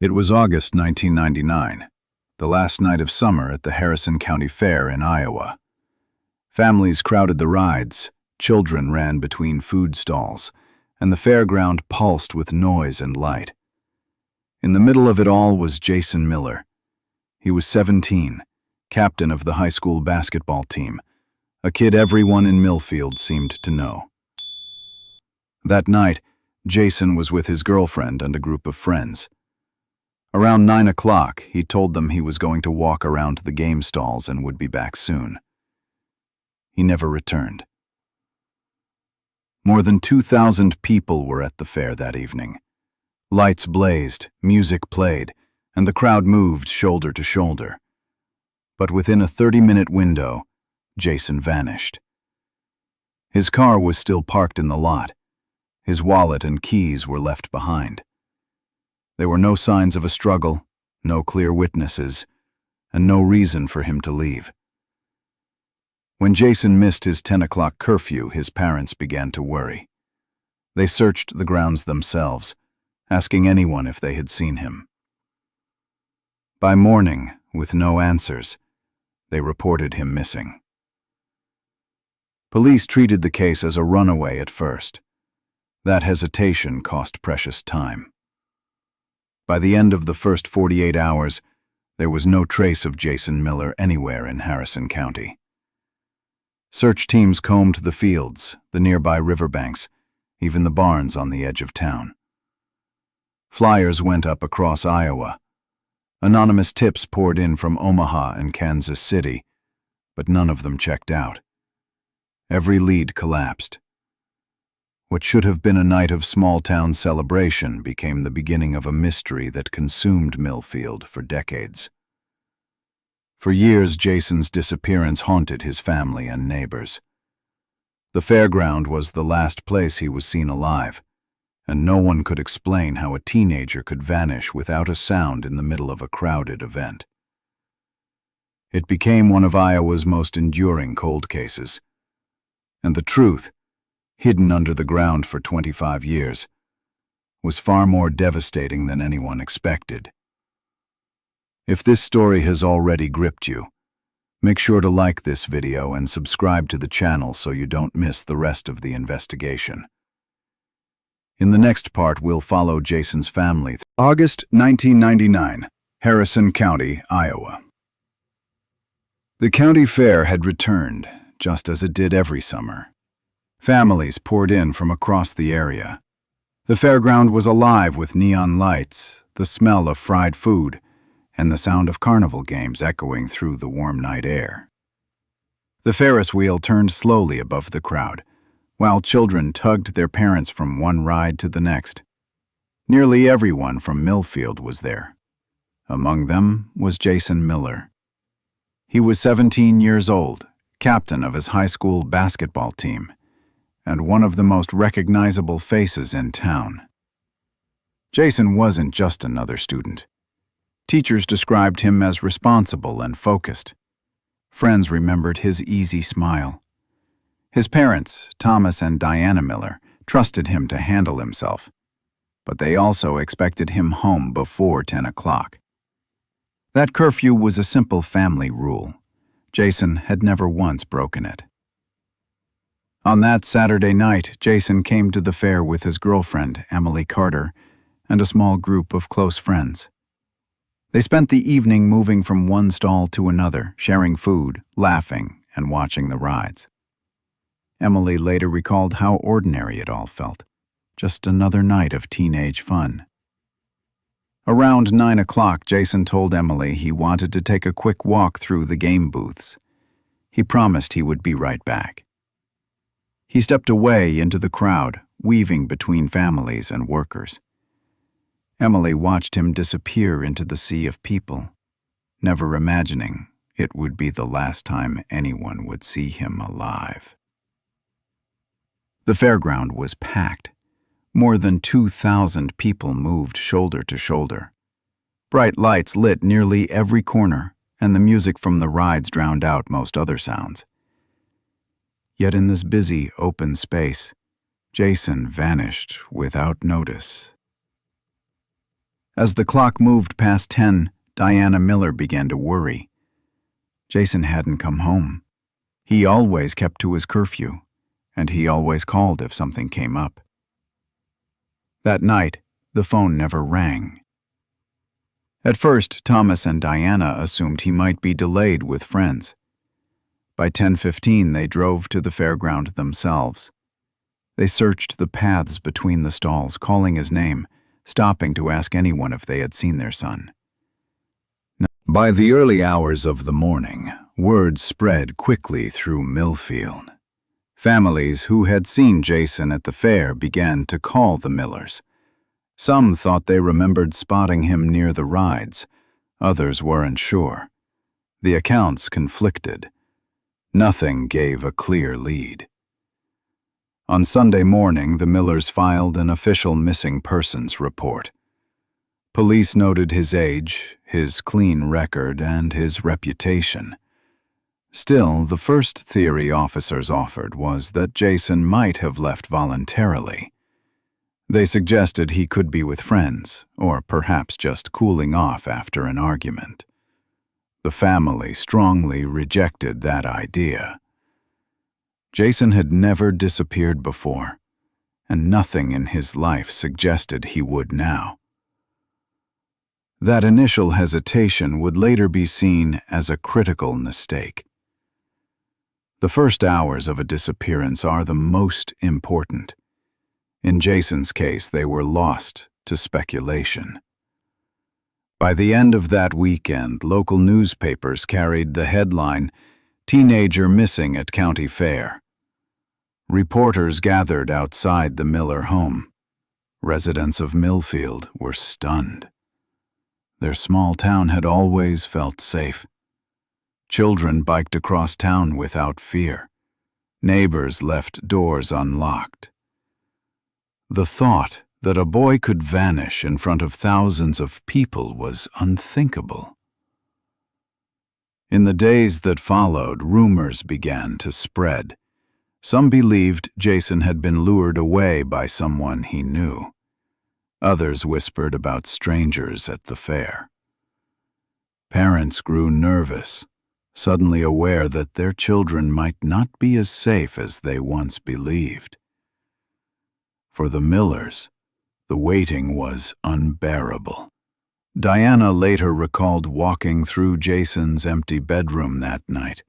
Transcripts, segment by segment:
It was August 1999, the last night of summer at the Harrison County Fair in Iowa. Families crowded the rides, children ran between food stalls, and the fairground pulsed with noise and light. In the middle of it all was Jason Miller. He was 17, captain of the high school basketball team, a kid everyone in Millfield seemed to know. That night, Jason was with his girlfriend and a group of friends. Around 9 o'clock, he told them he was going to walk around the game stalls and would be back soon. He never returned. More than 2,000 people were at the fair that evening. Lights blazed, music played, and the crowd moved shoulder to shoulder. But within a 30-minute window, Jason vanished. His car was still parked in the lot. His wallet and keys were left behind. There were no signs of a struggle, no clear witnesses, and no reason for him to leave. When Jason missed his 10 o'clock curfew, his parents began to worry. They searched the grounds themselves, asking anyone if they had seen him. By morning, with no answers, they reported him missing. Police treated the case as a runaway at first. That hesitation cost precious time. By the end of the first 48 hours, there was no trace of Jason Miller anywhere in Harrison County. Search teams combed the fields, the nearby riverbanks, even the barns on the edge of town. Flyers went up across Iowa. Anonymous tips poured in from Omaha and Kansas City, but none of them checked out. Every lead collapsed. What should have been a night of small-town celebration became the beginning of a mystery that consumed Millfield for decades. For years, Jason's disappearance haunted his family and neighbors. The fairground was the last place he was seen alive, and no one could explain how a teenager could vanish without a sound in the middle of a crowded event. It became one of Iowa's most enduring cold cases. And the truth, hidden under the ground for 25 years, was far more devastating than anyone expected. If this story has already gripped you, make sure to like this video and subscribe to the channel so you don't miss the rest of the investigation. In the next part, we'll follow Jason's family. August 1999, Harrison County, Iowa. The county fair had returned, just as it did every summer. Families poured in from across the area. The fairground was alive with neon lights, the smell of fried food, and the sound of carnival games echoing through the warm night air. The Ferris wheel turned slowly above the crowd, while children tugged their parents from one ride to the next. Nearly everyone from Millfield was there. Among them was Jason Miller. He was 17 years old, captain of his high school basketball team, and one of the most recognizable faces in town. Jason wasn't just another student. Teachers described him as responsible and focused. Friends remembered his easy smile. His parents, Thomas and Diana Miller, trusted him to handle himself, but they also expected him home before 10 o'clock. That curfew was a simple family rule. Jason had never once broken it. On that Saturday night, Jason came to the fair with his girlfriend, Emily Carter, and a small group of close friends. They spent the evening moving from one stall to another, sharing food, laughing, and watching the rides. Emily later recalled how ordinary it all felt, just another night of teenage fun. Around 9 o'clock, Jason told Emily he wanted to take a quick walk through the game booths. He promised he would be right back. He stepped away into the crowd, weaving between families and workers. Emily watched him disappear into the sea of people, never imagining it would be the last time anyone would see him alive. The fairground was packed. More than 2,000 people moved shoulder to shoulder. Bright lights lit nearly every corner, and the music from the rides drowned out most other sounds. Yet in this busy, open space, Jason vanished without notice. As the clock moved past 10, Diana Miller began to worry. Jason hadn't come home. He always kept to his curfew, and he always called if something came up. That night, the phone never rang. At first, Thomas and Diana assumed he might be delayed with friends. By 10:15, they drove to the fairground themselves. They searched the paths between the stalls, calling his name, stopping to ask anyone if they had seen their son. By the early hours of the morning, word spread quickly through Millfield. Families who had seen Jason at the fair began to call the Millers. Some thought they remembered spotting him near the rides. Others weren't sure. The accounts conflicted. Nothing gave a clear lead. On Sunday morning, the Millers filed an official missing persons report. Police noted his age, his clean record, and his reputation. Still, the first theory officers offered was that Jason might have left voluntarily. They suggested he could be with friends, or perhaps just cooling off after an argument. The family strongly rejected that idea. Jason had never disappeared before, and nothing in his life suggested he would now. That initial hesitation would later be seen as a critical mistake. The first hours of a disappearance are the most important. In Jason's case, they were lost to speculation. By the end of that weekend, local newspapers carried the headline, "Teenager Missing at County Fair." Reporters gathered outside the Miller home. Residents of Millfield were stunned. Their small town had always felt safe. Children biked across town without fear. Neighbors left doors unlocked. The thought that a boy could vanish in front of thousands of people was unthinkable. In the days that followed, rumors began to spread. Some believed Jason had been lured away by someone he knew. Others whispered about strangers at the fair. Parents grew nervous, suddenly aware that their children might not be as safe as they once believed. For the Millers, the waiting was unbearable. Diana later recalled walking through Jason's empty bedroom that night,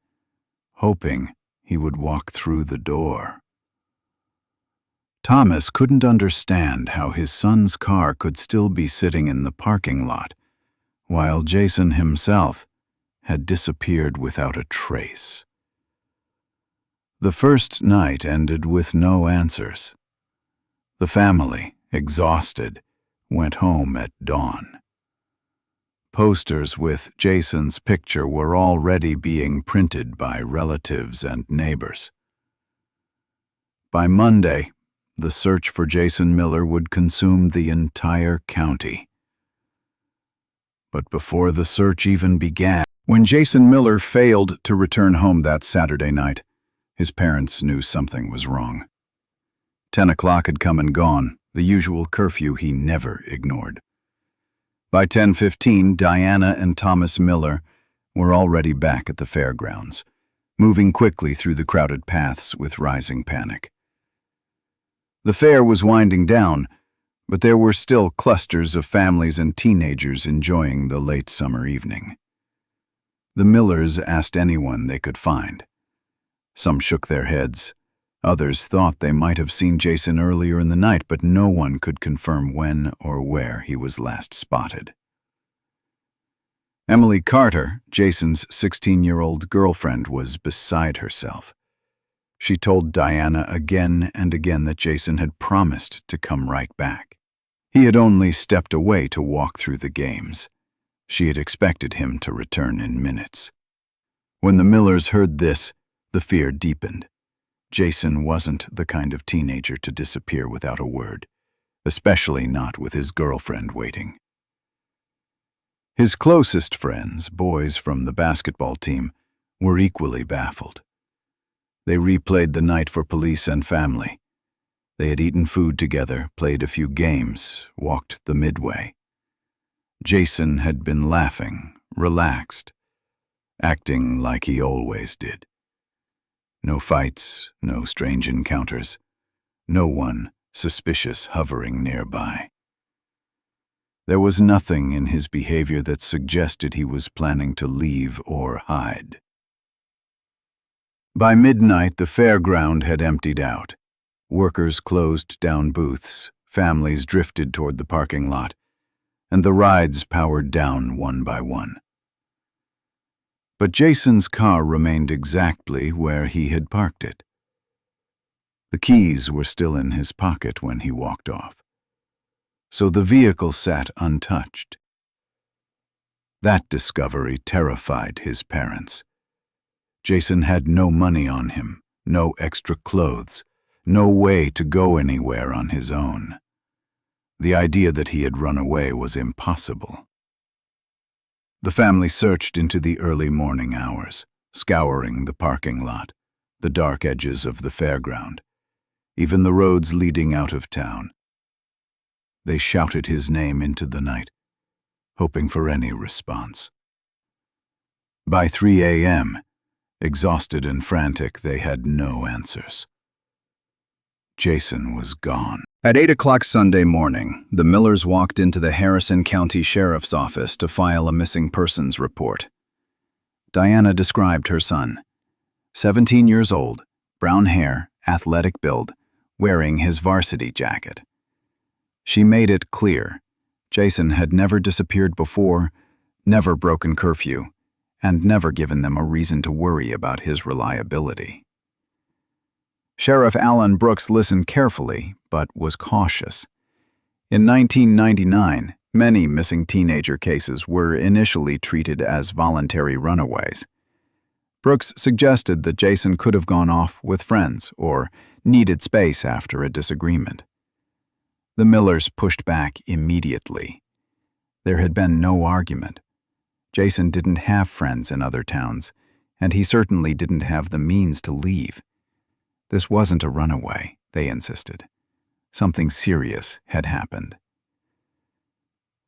hoping he would walk through the door. Thomas couldn't understand how his son's car could still be sitting in the parking lot, while Jason himself had disappeared without a trace. The first night ended with no answers. The family, exhausted, went home at dawn. Posters with Jason's picture were already being printed by relatives and neighbors. By Monday, the search for Jason Miller would consume the entire county. But before the search even began, when Jason Miller failed to return home that Saturday night, his parents knew something was wrong. 10 o'clock had come and gone, the usual curfew he never ignored. By 10:15, Diana and Thomas Miller were already back at the fairgrounds, moving quickly through the crowded paths with rising panic. The fair was winding down, but there were still clusters of families and teenagers enjoying the late summer evening. The Millers asked anyone they could find. Some shook their heads. Others thought they might have seen Jason earlier in the night, but no one could confirm when or where he was last spotted. Emily Carter, Jason's 16-year-old girlfriend, was beside herself. She told Diana again and again that Jason had promised to come right back. He had only stepped away to walk through the games. She had expected him to return in minutes. When the Millers heard this, the fear deepened. Jason wasn't the kind of teenager to disappear without a word, especially not with his girlfriend waiting. His closest friends, boys from the basketball team, were equally baffled. They replayed the night for police and family. They had eaten food together, played a few games, walked the midway. Jason had been laughing, relaxed, acting like he always did. No fights, no strange encounters, no one suspicious hovering nearby. There was nothing in his behavior that suggested he was planning to leave or hide. By midnight, the fairground had emptied out. Workers closed down booths, families drifted toward the parking lot, and the rides powered down one by one. But Jason's car remained exactly where he had parked it. The keys were still in his pocket when he walked off, so the vehicle sat untouched. That discovery terrified his parents. Jason had no money on him, no extra clothes, no way to go anywhere on his own. The idea that he had run away was impossible. The family searched into the early morning hours, scouring the parking lot, the dark edges of the fairground, even the roads leading out of town. They shouted his name into the night, hoping for any response. By 3 a.m., exhausted and frantic, they had no answers. Jason was gone. At 8 o'clock Sunday morning, the Millers walked into the Harrison County Sheriff's Office to file a missing persons report. Diana described her son. 17 years old, brown hair, athletic build, wearing his varsity jacket. She made it clear Jason had never disappeared before, never broken curfew, and never given them a reason to worry about his reliability. Sheriff Alan Brooks listened carefully, but was cautious. In 1999, many missing teenager cases were initially treated as voluntary runaways. Brooks suggested that Jason could have gone off with friends or needed space after a disagreement. The Millers pushed back immediately. There had been no argument. Jason didn't have friends in other towns, and he certainly didn't have the means to leave. This wasn't a runaway, they insisted. Something serious had happened.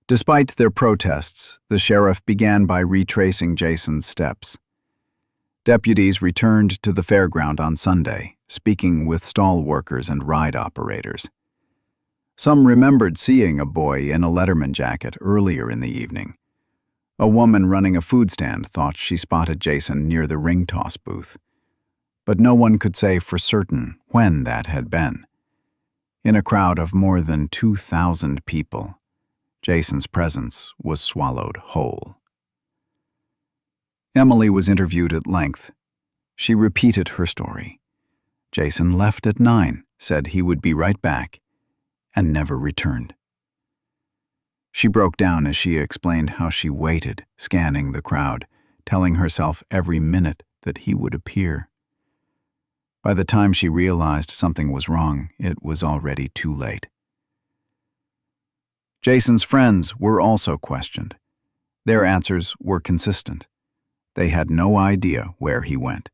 Despite their protests, the sheriff began by retracing Jason's steps. Deputies returned to the fairground on Sunday, speaking with stall workers and ride operators. Some remembered seeing a boy in a Letterman jacket earlier in the evening. A woman running a food stand thought she spotted Jason near the ring toss booth, but no one could say for certain when that had been. In a crowd of more than 2,000 people, Jason's presence was swallowed whole. Emily was interviewed at length. She repeated her story. Jason left at 9, said he would be right back, and never returned. She broke down as she explained how she waited, scanning the crowd, telling herself every minute that he would appear. By the time she realized something was wrong, it was already too late. Jason's friends were also questioned. Their answers were consistent. They had no idea where he went,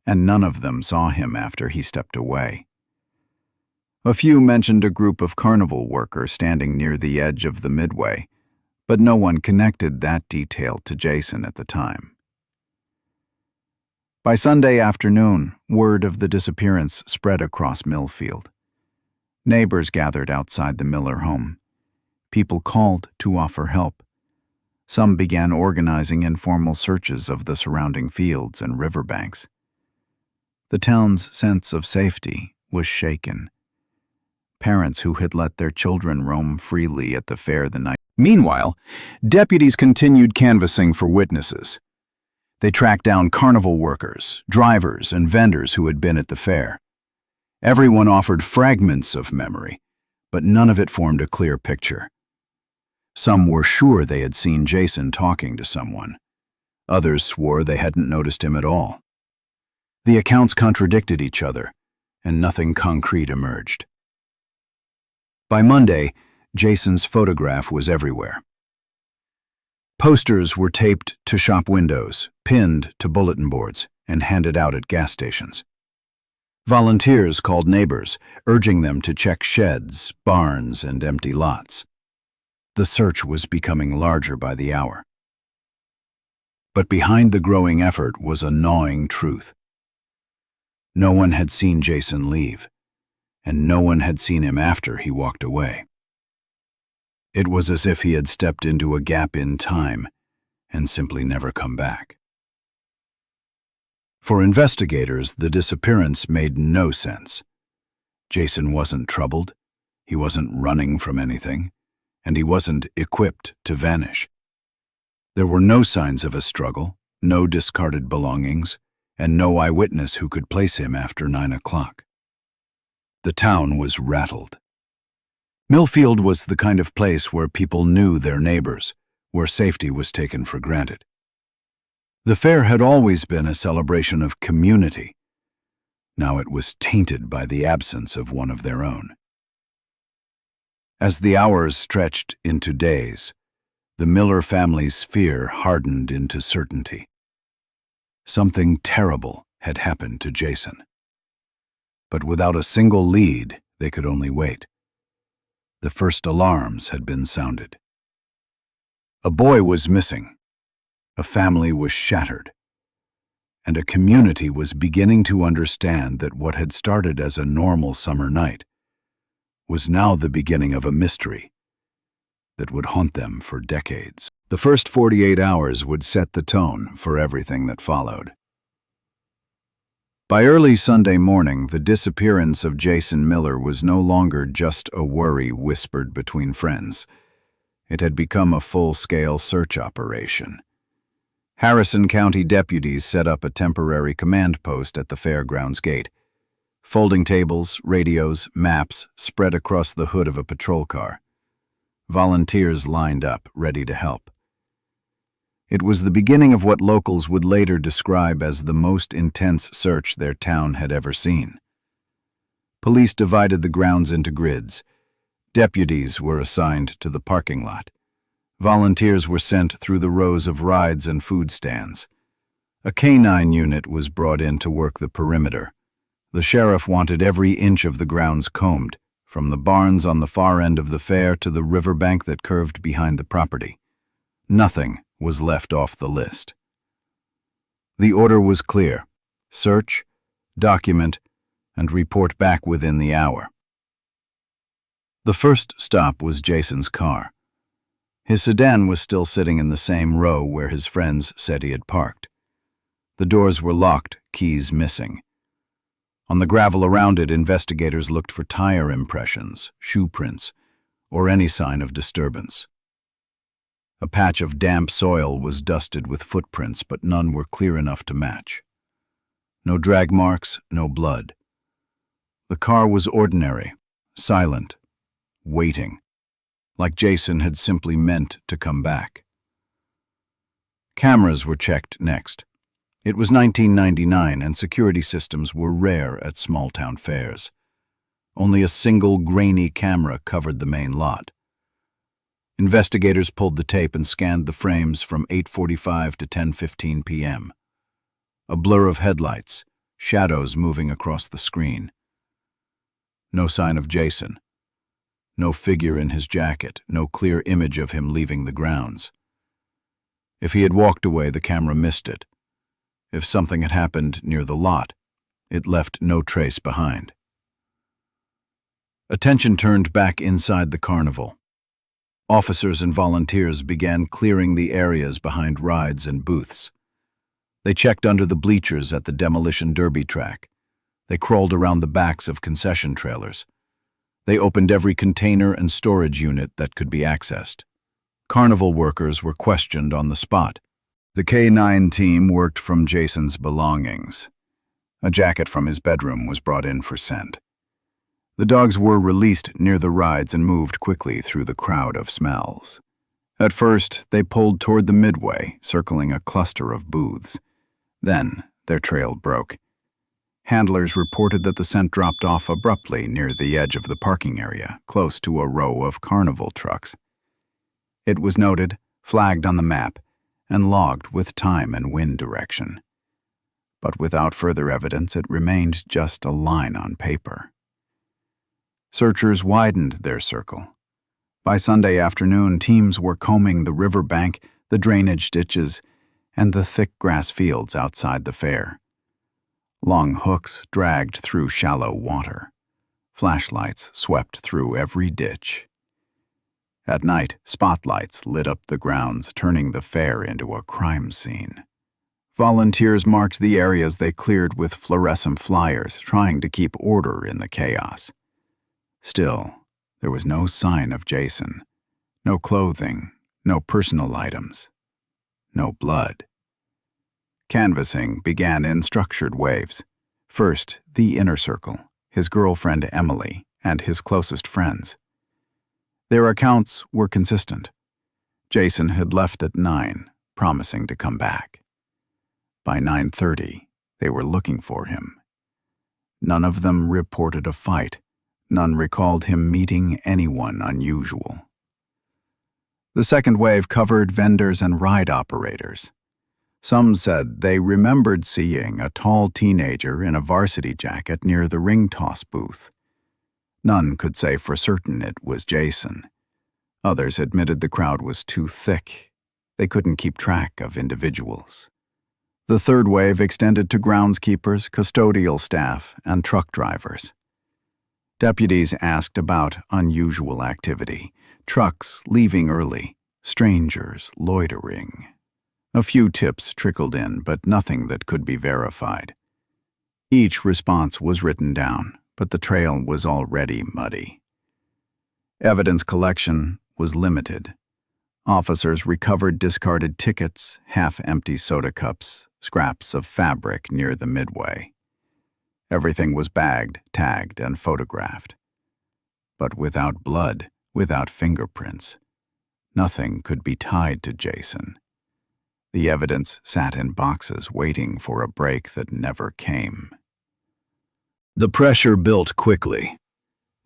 and none of them saw him after he stepped away. A few mentioned a group of carnival workers standing near the edge of the midway, but no one connected that detail to Jason at the time. By Sunday afternoon, word of the disappearance spread across Millfield. Neighbors gathered outside the Miller home. People called to offer help. Some began organizing informal searches of the surrounding fields and riverbanks. The town's sense of safety was shaken. Parents who had let their children roam freely at the fair the night. Meanwhile, deputies continued canvassing for witnesses. They tracked down carnival workers, drivers, and vendors who had been at the fair. Everyone offered fragments of memory, but none of it formed a clear picture. Some were sure they had seen Jason talking to someone. Others swore they hadn't noticed him at all. The accounts contradicted each other, and nothing concrete emerged. By Monday, Jason's photograph was everywhere. Posters were taped to shop windows, pinned to bulletin boards, and handed out at gas stations. Volunteers called neighbors, urging them to check sheds, barns, and empty lots. The search was becoming larger by the hour. But behind the growing effort was a gnawing truth. No one had seen Jason leave, and no one had seen him after he walked away. It was as if he had stepped into a gap in time and simply never come back. For investigators, the disappearance made no sense. Jason wasn't troubled, he wasn't running from anything, and he wasn't equipped to vanish. There were no signs of a struggle, no discarded belongings, and no eyewitness who could place him after 9 o'clock. The town was rattled. Millfield was the kind of place where people knew their neighbors, where safety was taken for granted. The fair had always been a celebration of community. Now it was tainted by the absence of one of their own. As the hours stretched into days, the Miller family's fear hardened into certainty. Something terrible had happened to Jason. But without a single lead, they could only wait. The first alarms had been sounded. A boy was missing, a family was shattered, and a community was beginning to understand that what had started as a normal summer night was now the beginning of a mystery that would haunt them for decades. The first 48 hours would set the tone for everything that followed. By early Sunday morning, the disappearance of Jason Miller was no longer just a worry whispered between friends. It had become a full-scale search operation. Harrison County deputies set up a temporary command post at the fairgrounds gate. Folding tables, radios, maps spread across the hood of a patrol car. Volunteers lined up, ready to help. It was the beginning of what locals would later describe as the most intense search their town had ever seen. Police divided the grounds into grids. Deputies were assigned to the parking lot. Volunteers were sent through the rows of rides and food stands. A canine unit was brought in to work the perimeter. The sheriff wanted every inch of the grounds combed, from the barns on the far end of the fair to the riverbank that curved behind the property. Nothing was left off the list. The order was clear: search, document, and report back within the hour. The first stop was Jason's car. His sedan was still sitting in the same row where his friends said he had parked. The doors were locked, keys missing. On the gravel around it, investigators looked for tire impressions, shoe prints, or any sign of disturbance. A patch of damp soil was dusted with footprints, but none were clear enough to match. No drag marks, no blood. The car was ordinary, silent, waiting, like Jason had simply meant to come back. Cameras were checked next. It was 1999, and security systems were rare at small-town fairs. Only a single grainy camera covered the main lot. Investigators pulled the tape and scanned the frames from 8:45 to 10:15 p.m. A blur of headlights, shadows moving across the screen. No sign of Jason. No figure in his jacket, no clear image of him leaving the grounds. If he had walked away, the camera missed it. If something had happened near the lot, it left no trace behind. Attention turned back inside the carnival. Officers and volunteers began clearing the areas behind rides and booths. They checked under the bleachers at the demolition derby track. They crawled around the backs of concession trailers. They opened every container and storage unit that could be accessed. Carnival workers were questioned on the spot. The K-9 team worked from Jason's belongings. A jacket from his bedroom was brought in for scent. The dogs were released near the rides and moved quickly through the crowd of smells. At first, they pulled toward the midway, circling a cluster of booths. Then, their trail broke. Handlers reported that the scent dropped off abruptly near the edge of the parking area, close to a row of carnival trucks. It was noted, flagged on the map, and logged with time and wind direction. But without further evidence, it remained just a line on paper. Searchers widened their circle. By Sunday afternoon, teams were combing the riverbank, the drainage ditches, and the thick grass fields outside the fair. Long hooks dragged through shallow water. Flashlights swept through every ditch. At night, spotlights lit up the grounds, turning the fair into a crime scene. Volunteers marked the areas they cleared with fluorescent flyers, trying to keep order in the chaos. Still, there was no sign of Jason. No clothing, no personal items, no blood. Canvassing began in structured waves. First, the inner circle, his girlfriend Emily, and his closest friends. Their accounts were consistent. Jason had left at 9, promising to come back. By 9:30, they were looking for him. None of them reported a fight. None recalled him meeting anyone unusual. The second wave covered vendors and ride operators. Some said they remembered seeing a tall teenager in a varsity jacket near the ring toss booth. None could say for certain it was Jason. Others admitted the crowd was too thick. They couldn't keep track of individuals. The third wave extended to groundskeepers, custodial staff, and truck drivers. Deputies asked about unusual activity, trucks leaving early, strangers loitering. A few tips trickled in, but nothing that could be verified. Each response was written down, but the trail was already muddy. Evidence collection was limited. Officers recovered discarded tickets, half-empty soda cups, scraps of fabric near the midway. Everything was bagged, tagged, and photographed. But without blood, without fingerprints, nothing could be tied to Jason. The evidence sat in boxes waiting for a break that never came. The pressure built quickly.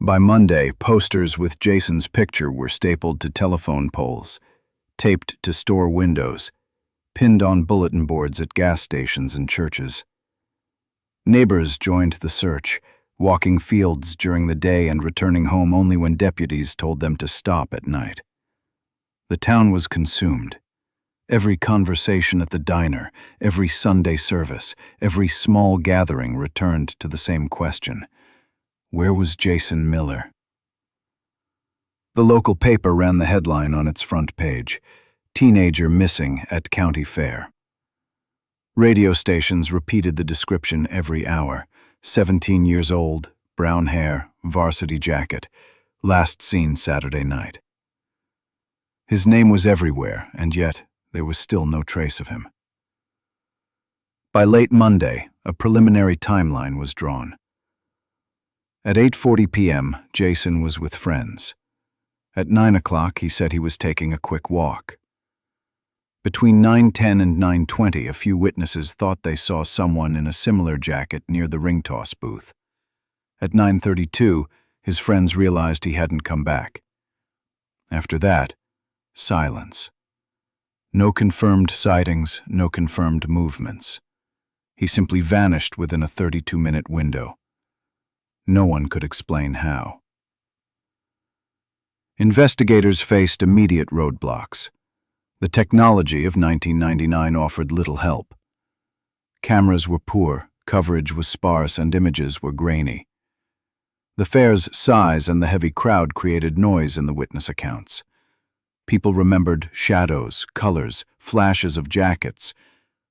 By Monday, posters with Jason's picture were stapled to telephone poles, taped to store windows, pinned on bulletin boards at gas stations and churches. Neighbors joined the search, walking fields during the day and returning home only when deputies told them to stop at night. The town was consumed. Every conversation at the diner, every Sunday service, every small gathering returned to the same question. Where was Jason Miller? The local paper ran the headline on its front page, "Teenager Missing at County Fair." Radio stations repeated the description every hour. 17 years old, brown hair, varsity jacket, last seen Saturday night. His name was everywhere, and yet there was still no trace of him. By late Monday, a preliminary timeline was drawn. At 8:40 p.m., Jason was with friends. At 9 o'clock, he said he was taking a quick walk. Between 9:10 and 9:20, a few witnesses thought they saw someone in a similar jacket near the ring toss booth. At 9:32, his friends realized he hadn't come back. After that, silence. No confirmed sightings, no confirmed movements. He simply vanished within a 32-minute window. No one could explain how. Investigators faced immediate roadblocks. The technology of 1999 offered little help. Cameras were poor, coverage was sparse, and images were grainy. The fair's size and the heavy crowd created noise in the witness accounts. People remembered shadows, colors, flashes of jackets,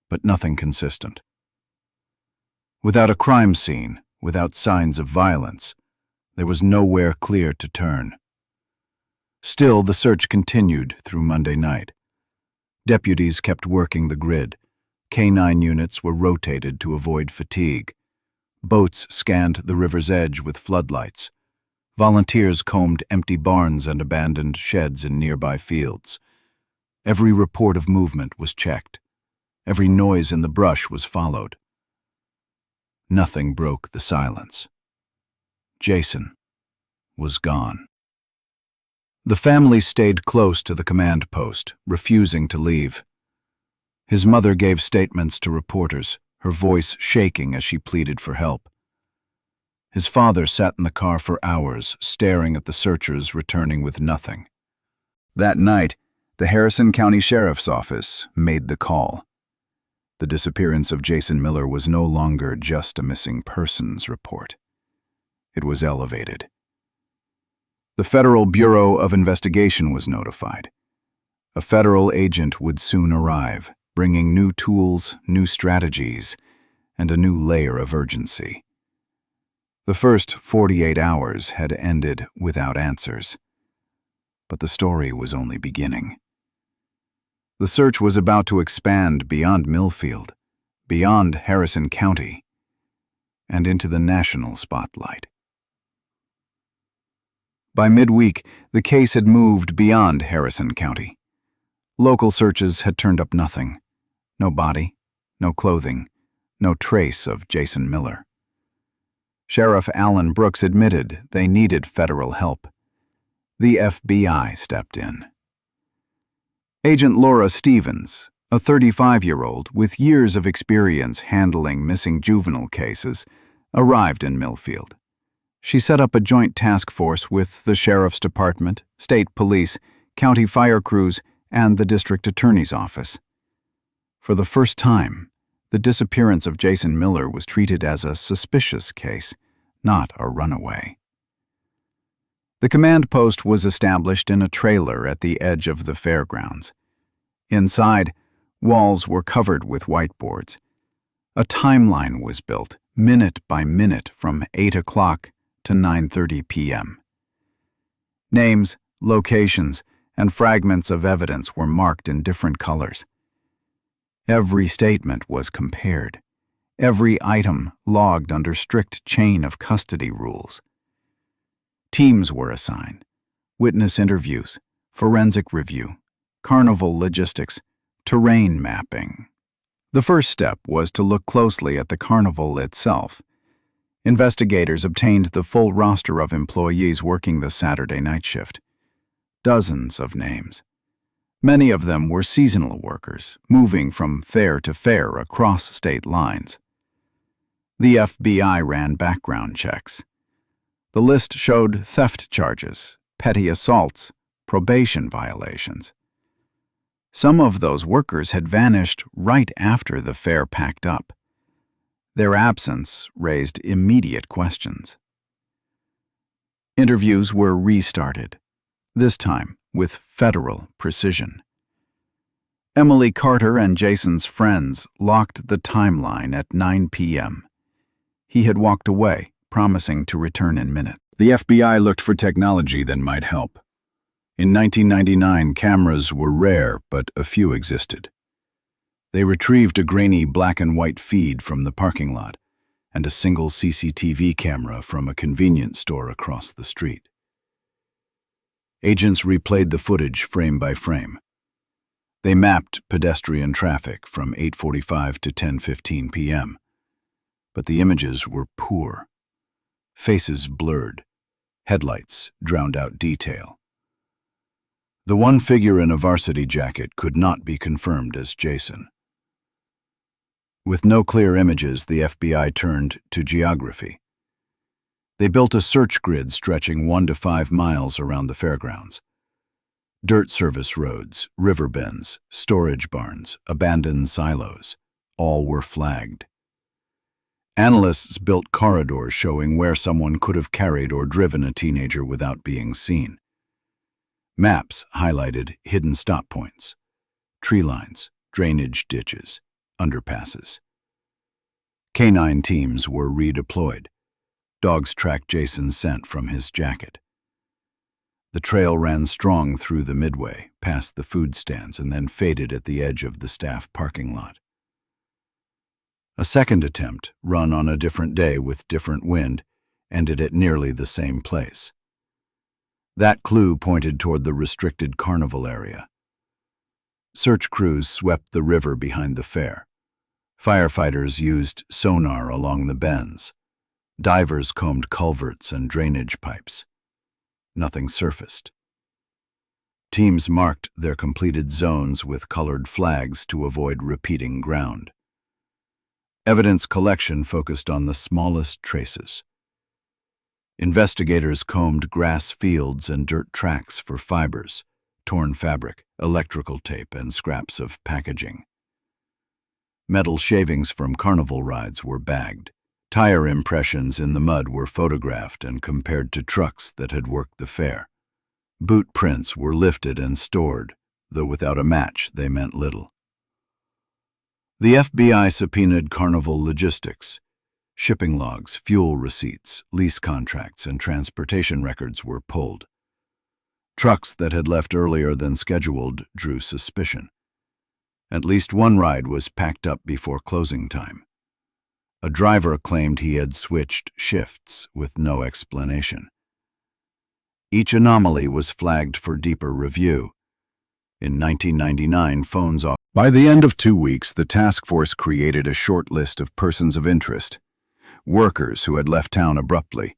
but nothing consistent. Without a crime scene, without signs of violence, there was nowhere clear to turn. Still, the search continued through Monday night. Deputies kept working the grid. K-9 units were rotated to avoid fatigue. Boats scanned the river's edge with floodlights. Volunteers combed empty barns and abandoned sheds in nearby fields. Every report of movement was checked. Every noise in the brush was followed. Nothing broke the silence. Jason was gone. The family stayed close to the command post, refusing to leave. His mother gave statements to reporters, her voice shaking as she pleaded for help. His father sat in the car for hours, staring at the searchers returning with nothing. That night, the Harrison County Sheriff's Office made the call. The disappearance of Jason Miller was no longer just a missing persons report. It was elevated. The Federal Bureau of Investigation was notified. A federal agent would soon arrive, bringing new tools, new strategies, and a new layer of urgency. The first 48 hours had ended without answers. But the story was only beginning. The search was about to expand beyond Millfield, beyond Harrison County, and into the national spotlight. By midweek, the case had moved beyond Harrison County. Local searches had turned up nothing. No body, no clothing, no trace of Jason Miller. Sheriff Alan Brooks admitted they needed federal help. The FBI stepped in. Agent Laura Stevens, a 35-year-old with years of experience handling missing juvenile cases, arrived in Millfield. She set up a joint task force with the Sheriff's Department, State Police, County Fire Crews, and the District Attorney's Office. For the first time, the disappearance of Jason Miller was treated as a suspicious case, not a runaway. The command post was established in a trailer at the edge of the fairgrounds. Inside, walls were covered with whiteboards. A timeline was built, minute by minute, from 8 o'clock to 9:30 p.m. Names, locations, and fragments of evidence were marked in different colors. Every statement was compared. Every item logged under strict chain of custody rules. Teams were assigned: witness interviews, forensic review, carnival logistics, terrain mapping. The first step was to look closely at the carnival itself. Investigators obtained the full roster of employees working the Saturday night shift. Dozens of names. Many of them were seasonal workers, moving from fair to fair across state lines. The FBI ran background checks. The list showed theft charges, petty assaults, probation violations. Some of those workers had vanished right after the fair packed up. Their absence raised immediate questions. Interviews were restarted, this time with federal precision. Emily Carter and Jason's friends locked the timeline at 9 p.m. He had walked away, promising to return in minutes. The FBI looked for technology that might help. In 1999, cameras were rare, but a few existed. They retrieved a grainy black and white feed from the parking lot and a single CCTV camera from a convenience store across the street. Agents replayed the footage frame by frame. They mapped pedestrian traffic from 8:45 to 10:15 p.m., but the images were poor. Faces blurred. Headlights drowned out detail. The one figure in a varsity jacket could not be confirmed as Jason. With no clear images, the FBI turned to geography. They built a search grid stretching 1 to 5 miles around the fairgrounds. Dirt service roads, river bends, storage barns, abandoned silos, all were flagged. Analysts built corridors showing where someone could have carried or driven a teenager without being seen. Maps highlighted hidden stop points, tree lines, drainage ditches, underpasses. Canine teams were redeployed. Dogs tracked Jason's scent from his jacket. The trail ran strong through the midway, past the food stands, and then faded at the edge of the staff parking lot. A second attempt, run on a different day with different wind, ended at nearly the same place. That clue pointed toward the restricted carnival area. Search crews swept the river behind the fair. Firefighters used sonar along the bends. Divers combed culverts and drainage pipes. Nothing surfaced. Teams marked their completed zones with colored flags to avoid repeating ground. Evidence collection focused on the smallest traces. Investigators combed grass fields and dirt tracks for fibers, torn fabric, electrical tape, and scraps of packaging. Metal shavings from carnival rides were bagged. Tire impressions in the mud were photographed and compared to trucks that had worked the fair. Boot prints were lifted and stored, though without a match they meant little. The FBI subpoenaed carnival logistics. Shipping logs, fuel receipts, lease contracts, and transportation records were pulled. Trucks that had left earlier than scheduled drew suspicion. At least one ride was packed up before closing time. A driver claimed he had switched shifts with no explanation. Each anomaly was flagged for deeper review. In 1999, phones off. By the end of 2 weeks, the task force created a short list of persons of interest. Workers who had left town abruptly,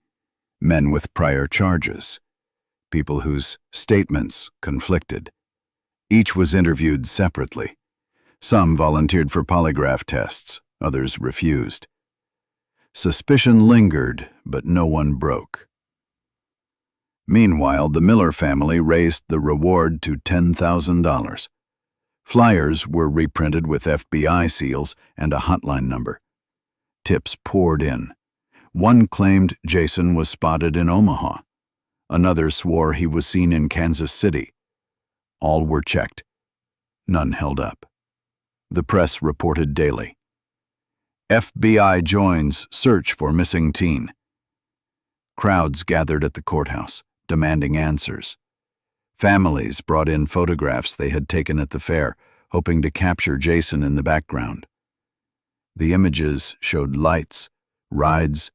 men with prior charges, people whose statements conflicted. Each was interviewed separately. Some volunteered for polygraph tests, others refused. Suspicion lingered, but no one broke. Meanwhile, the Miller family raised the reward to $10,000. Flyers were reprinted with FBI seals and a hotline number. Tips poured in. One claimed Jason was spotted in Omaha. Another swore he was seen in Kansas City. All were checked. None held up. The press reported daily. FBI joins search for missing teen. Crowds gathered at the courthouse, demanding answers. Families brought in photographs they had taken at the fair, hoping to capture Jason in the background. The images showed lights, rides,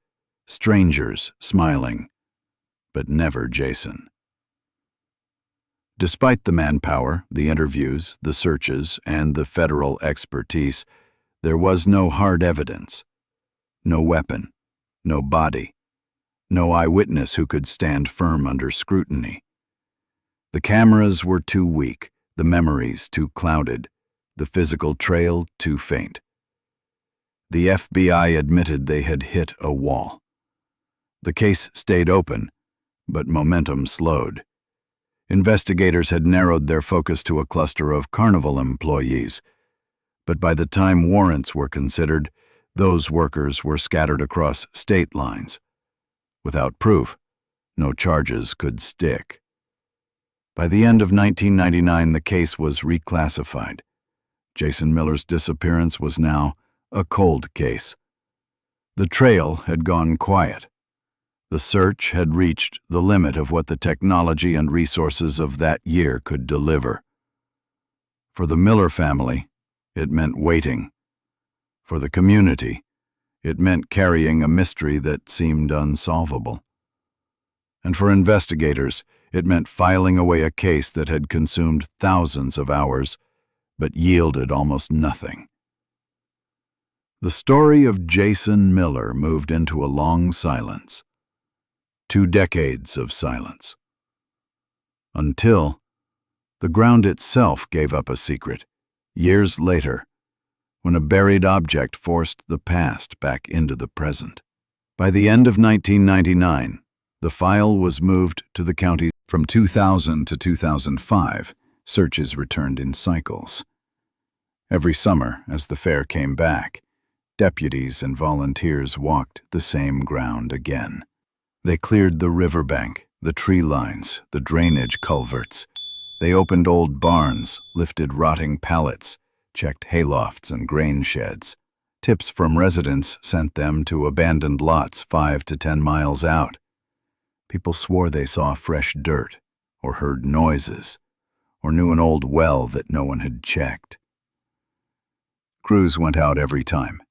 strangers smiling, but never Jason. Despite the manpower, the interviews, the searches, and the federal expertise, there was no hard evidence. No weapon, no body, no eyewitness who could stand firm under scrutiny. The cameras were too weak, the memories too clouded, the physical trail too faint. The FBI admitted they had hit a wall. The case stayed open, but momentum slowed. Investigators had narrowed their focus to a cluster of carnival employees, but by the time warrants were considered, those workers were scattered across state lines. Without proof, no charges could stick. By the end of 1999, the case was reclassified. Jason Miller's disappearance was now a cold case. The trail had gone quiet. The search had reached the limit of what the technology and resources of that year could deliver. For the Miller family, it meant waiting. For the community, it meant carrying a mystery that seemed unsolvable. And for investigators, it meant filing away a case that had consumed thousands of hours, but yielded almost nothing. The story of Jason Miller moved into a long silence. 2 decades of silence. Until the ground itself gave up a secret, years later, when a buried object forced the past back into the present. By the end of 1999, the file was moved to the county. From 2000 to 2005, searches returned in cycles. Every summer, as the fair came back, deputies and volunteers walked the same ground again. They cleared the riverbank, the tree lines, the drainage culverts. They opened old barns, lifted rotting pallets, checked haylofts and grain sheds. Tips from residents sent them to abandoned lots 5 to 10 miles out. People swore they saw fresh dirt, or heard noises, or knew an old well that no one had checked. Crews went out every time.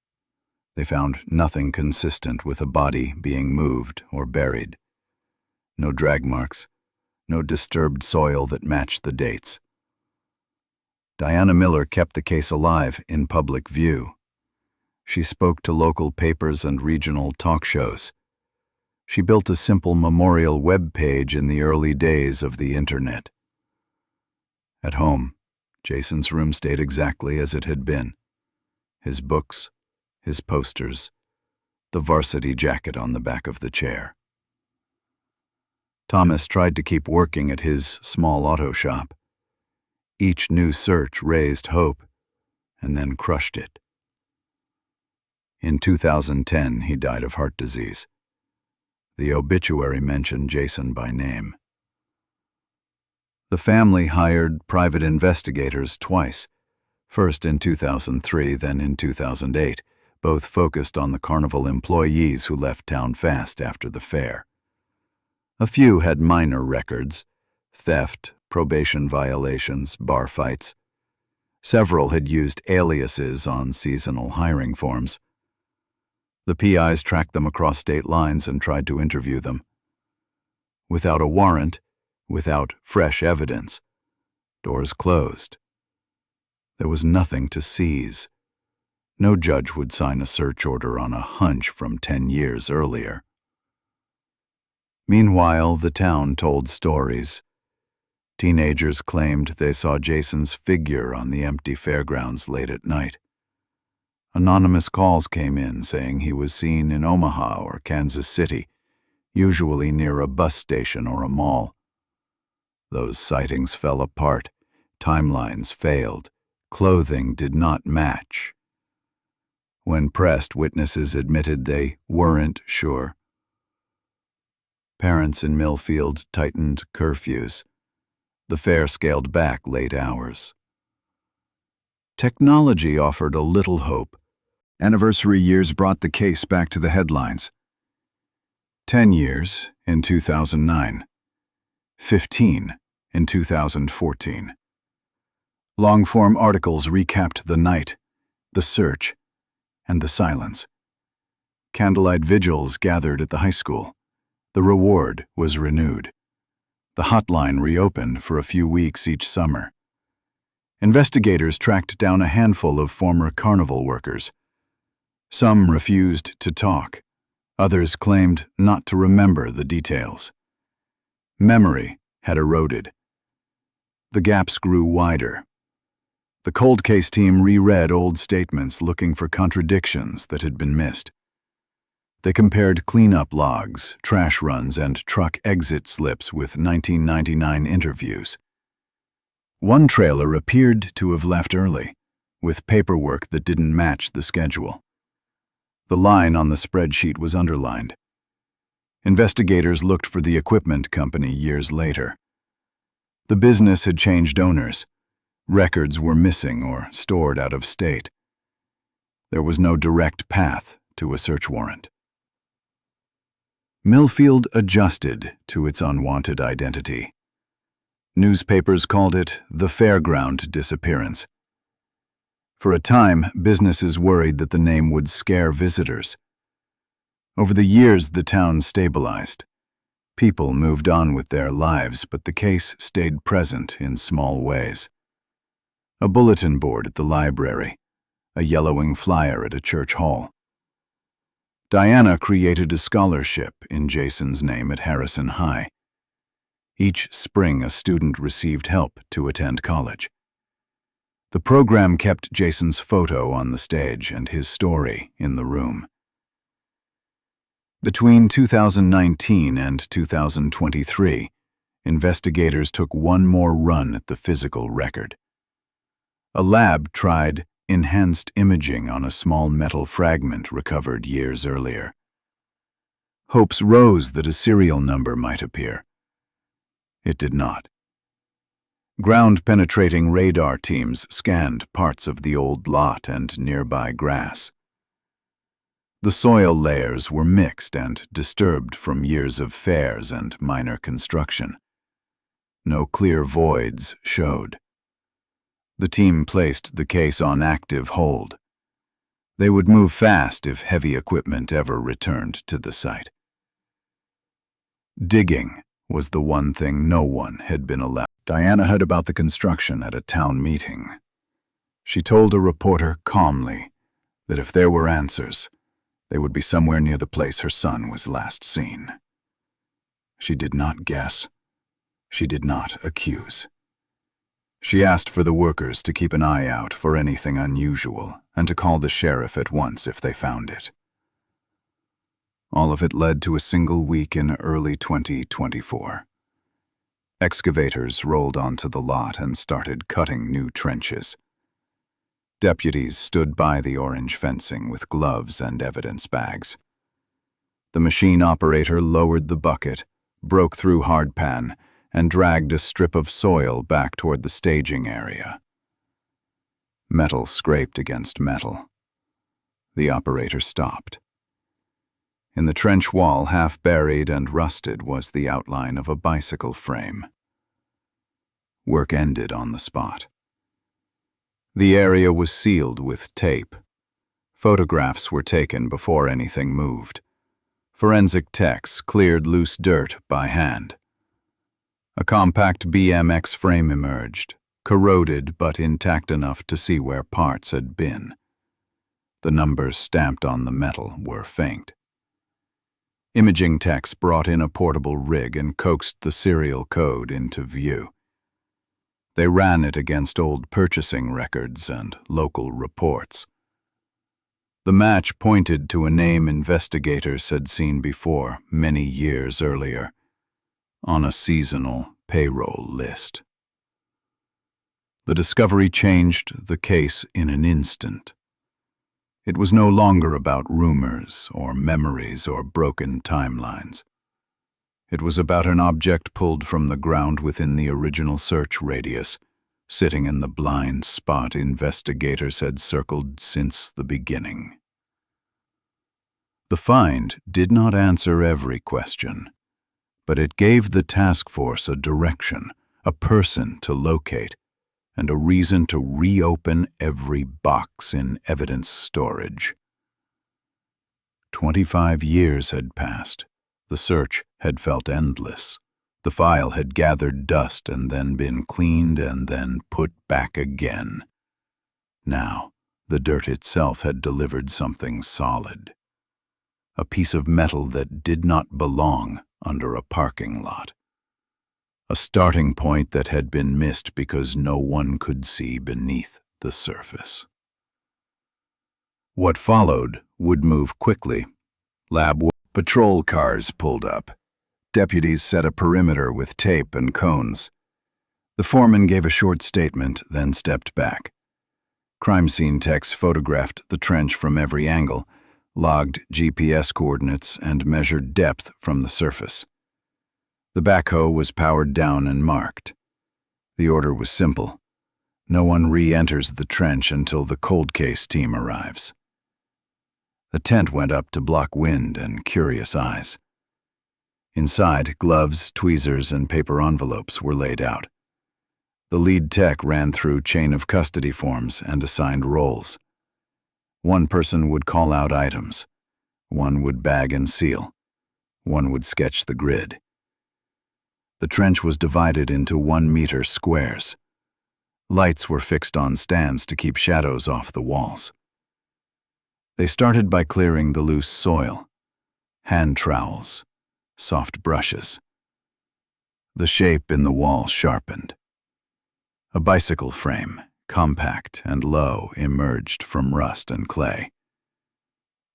They found nothing consistent with a body being moved or buried. No drag marks, no disturbed soil that matched the dates. Diana Miller kept the case alive in public view. She spoke to local papers and regional talk shows. She built a simple memorial web page in the early days of the internet. At home, Jason's room stayed exactly as it had been. His books, his posters, the varsity jacket on the back of the chair. Thomas tried to keep working at his small auto shop. Each new search raised hope and then crushed it. In 2010, he died of heart disease. The obituary mentioned Jason by name. The family hired private investigators twice, first in 2003, then in 2008, both focused on the carnival employees who left town fast after the fair. A few had minor records: theft, probation violations, bar fights. Several had used aliases on seasonal hiring forms. The PIs tracked them across state lines and tried to interview them. Without a warrant, without fresh evidence, doors closed. There was nothing to seize. No judge would sign a search order on a hunch from 10 years earlier. Meanwhile, the town told stories. Teenagers claimed they saw Jason's figure on the empty fairgrounds late at night. Anonymous calls came in saying he was seen in Omaha or Kansas City, usually near a bus station or a mall. Those sightings fell apart. Timelines failed. Clothing did not match. When pressed, witnesses admitted they weren't sure. Parents in Millfield tightened curfews. The fair scaled back late hours. Technology offered a little hope. Anniversary years brought the case back to the headlines. 10 years in 2009. 15 in 2014. Long-form articles recapped the night, the search, and the silence. Candlelight vigils gathered at the high school. The reward was renewed. The hotline reopened for a few weeks each summer. Investigators tracked down a handful of former carnival workers. Some refused to talk. Others claimed not to remember the details. Memory had eroded. The gaps grew wider. The cold case team reread old statements looking for contradictions that had been missed. They compared cleanup logs, trash runs, and truck exit slips with 1999 interviews. One trailer appeared to have left early, with paperwork that didn't match the schedule. The line on the spreadsheet was underlined. Investigators looked for the equipment company years later. The business had changed owners. Records were missing or stored out of state. There was no direct path to a search warrant. Millfield adjusted to its unwanted identity. Newspapers called it the fairground disappearance. For a time, businesses worried that the name would scare visitors. Over the years, the town stabilized. People moved on with their lives, but the case stayed present in small ways. A bulletin board at the library, a yellowing flyer at a church hall. Diana created a scholarship in Jason's name at Harrison High. Each spring, a student received help to attend college. The program kept Jason's photo on the stage and his story in the room. Between 2019 and 2023, investigators took one more run at the physical record. A lab tried enhanced imaging on a small metal fragment recovered years earlier. Hopes rose that a serial number might appear. It did not. Ground-penetrating radar teams scanned parts of the old lot and nearby grass. The soil layers were mixed and disturbed from years of fairs and minor construction. No clear voids showed. The team placed the case on active hold. They would move fast if heavy equipment ever returned to the site. Digging was the one thing no one had been allowed. Diana heard about the construction at a town meeting. She told a reporter calmly that if there were answers, they would be somewhere near the place her son was last seen. She did not guess. She did not accuse. She asked for the workers to keep an eye out for anything unusual and to call the sheriff at once if they found it. All of it led to a single week in early 2024. Excavators rolled onto the lot and started cutting new trenches. Deputies stood by the orange fencing with gloves and evidence bags. The machine operator lowered the bucket, broke through hardpan, and dragged a strip of soil back toward the staging area. Metal scraped against metal. The operator stopped. In the trench wall, half buried and rusted, was the outline of a bicycle frame. Work ended on the spot. The area was sealed with tape. Photographs were taken before anything moved. Forensic techs cleared loose dirt by hand. A compact BMX frame emerged, corroded but intact enough to see where parts had been. The numbers stamped on the metal were faint. Imaging techs brought in a portable rig and coaxed the serial code into view. They ran it against old purchasing records and local reports. The match pointed to a name investigators had seen before many years earlier, on a seasonal payroll list. The discovery changed the case in an instant. It was no longer about rumors or memories or broken timelines. It was about an object pulled from the ground within the original search radius, sitting in the blind spot investigators had circled since the beginning. The find did not answer every question, but it gave the task force a direction, a person to locate, and a reason to reopen every box in evidence storage. 25 years had passed. The search had felt endless. The file had gathered dust and then been cleaned and then put back again. Now, the dirt itself had delivered something solid. A piece of metal that did not belong under a parking lot. A starting point that had been missed because no one could see beneath the surface. What followed would move quickly. Patrol cars pulled up. Deputies set a perimeter with tape and cones. The foreman gave a short statement, then stepped back. Crime scene techs photographed the trench from every angle, logged GPS coordinates, and measured depth from the surface. The backhoe was powered down and marked. The order was simple. No one re-enters the trench until the cold case team arrives. The tent went up to block wind and curious eyes. Inside, gloves, tweezers, and paper envelopes were laid out. The lead tech ran through chain of custody forms and assigned roles. One person would call out items. One would bag and seal. One would sketch the grid. The trench was divided into 1-meter squares. Lights were fixed on stands to keep shadows off the walls. They started by clearing the loose soil. Hand trowels, soft brushes. The shape in the wall sharpened. A bicycle frame, compact and low, emerged from rust and clay.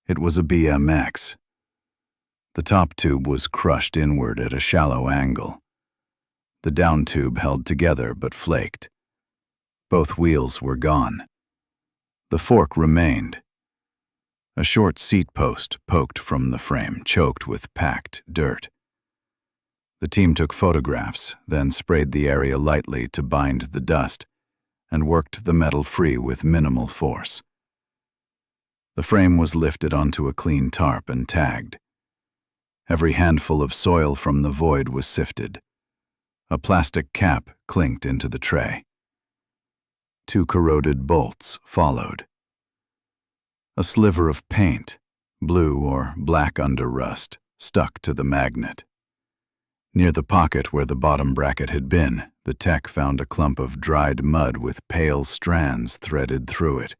It was a BMX. The top tube was crushed inward at a shallow angle. The down tube held together but flaked. Both wheels were gone. The fork remained. A short seat post poked from the frame, choked with packed dirt. The team took photographs, then sprayed the area lightly to bind the dust, and worked the metal free with minimal force. The frame was lifted onto a clean tarp and tagged. Every handful of soil from the void was sifted. A plastic cap clinked into the tray. 2 corroded bolts followed. A sliver of paint, blue or black under rust, stuck to the magnet. Near the pocket where the bottom bracket had been, the tech found a clump of dried mud with pale strands threaded through it.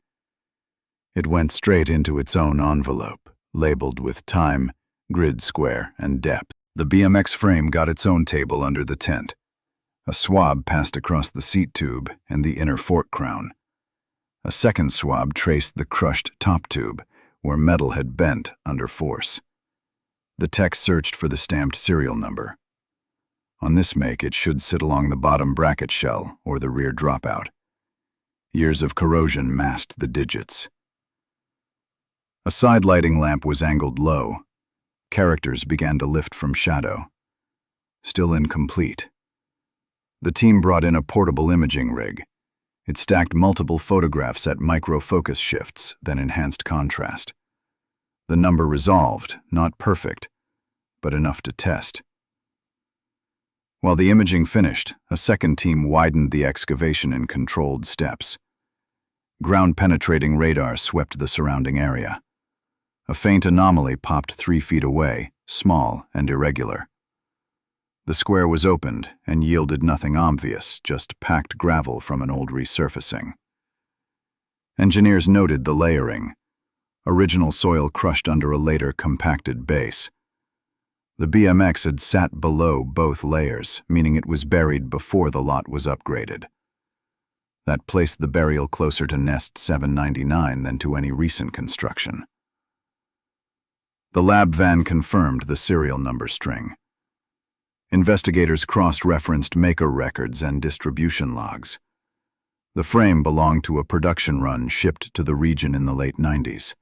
It went straight into its own envelope, labeled with time, grid square, and depth. The BMX frame got its own table under the tent. A swab passed across the seat tube and the inner fork crown. A second swab traced the crushed top tube, where metal had bent under force. The tech searched for the stamped serial number. On this make, it should sit along the bottom bracket shell or the rear dropout. Years of corrosion masked the digits. A side lighting lamp was angled low. Characters began to lift from shadow. Still incomplete. The team brought in a portable imaging rig. It stacked multiple photographs at micro-focus shifts, then enhanced contrast. The number resolved, not perfect, but enough to test. While the imaging finished, a second team widened the excavation in controlled steps. Ground-penetrating radar swept the surrounding area. A faint anomaly popped 3 feet away, small and irregular. The square was opened and yielded nothing obvious, just packed gravel from an old resurfacing. Engineers noted the layering. Original soil crushed under a later compacted base. The BMX had sat below both layers, meaning it was buried before the lot was upgraded. That placed the burial closer to Nest 799 than to any recent construction. The lab van confirmed the serial number string. Investigators cross-referenced maker records and distribution logs. The frame belonged to a production run shipped to the region in the late 90s.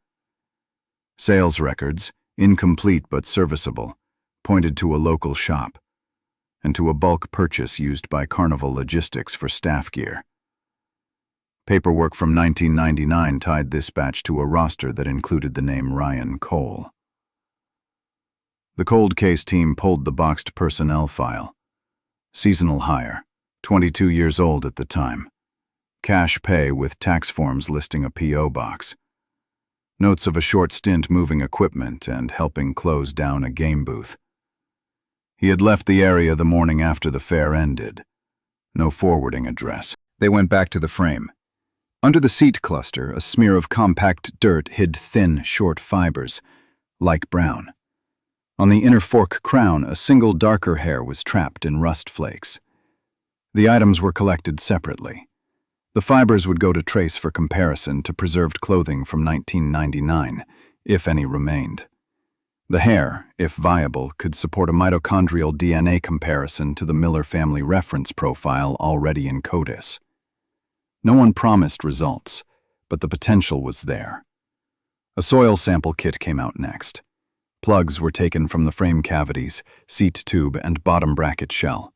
Sales records, incomplete but serviceable, pointed to a local shop and to a bulk purchase used by Carnival Logistics for staff gear. Paperwork from 1999 tied this batch to a roster that included the name Ryan Cole. The cold case team pulled the boxed personnel file. Seasonal hire, 22 years old at the time. Cash pay with tax forms listing a P.O. box. Notes of a short stint moving equipment and helping close down a game booth. He had left the area the morning after the fair ended. No forwarding address. They went back to the frame. Under the seat cluster, a smear of compact dirt hid thin, short fibers, like brown. On the inner fork crown, a single darker hair was trapped in rust flakes. The items were collected separately. The fibers would go to trace for comparison to preserved clothing from 1999, if any remained. The hair, if viable, could support a mitochondrial DNA comparison to the Miller family reference profile already in CODIS. No one promised results, but the potential was there. A soil sample kit came out next. Plugs were taken from the frame cavities, seat tube, and bottom bracket shell.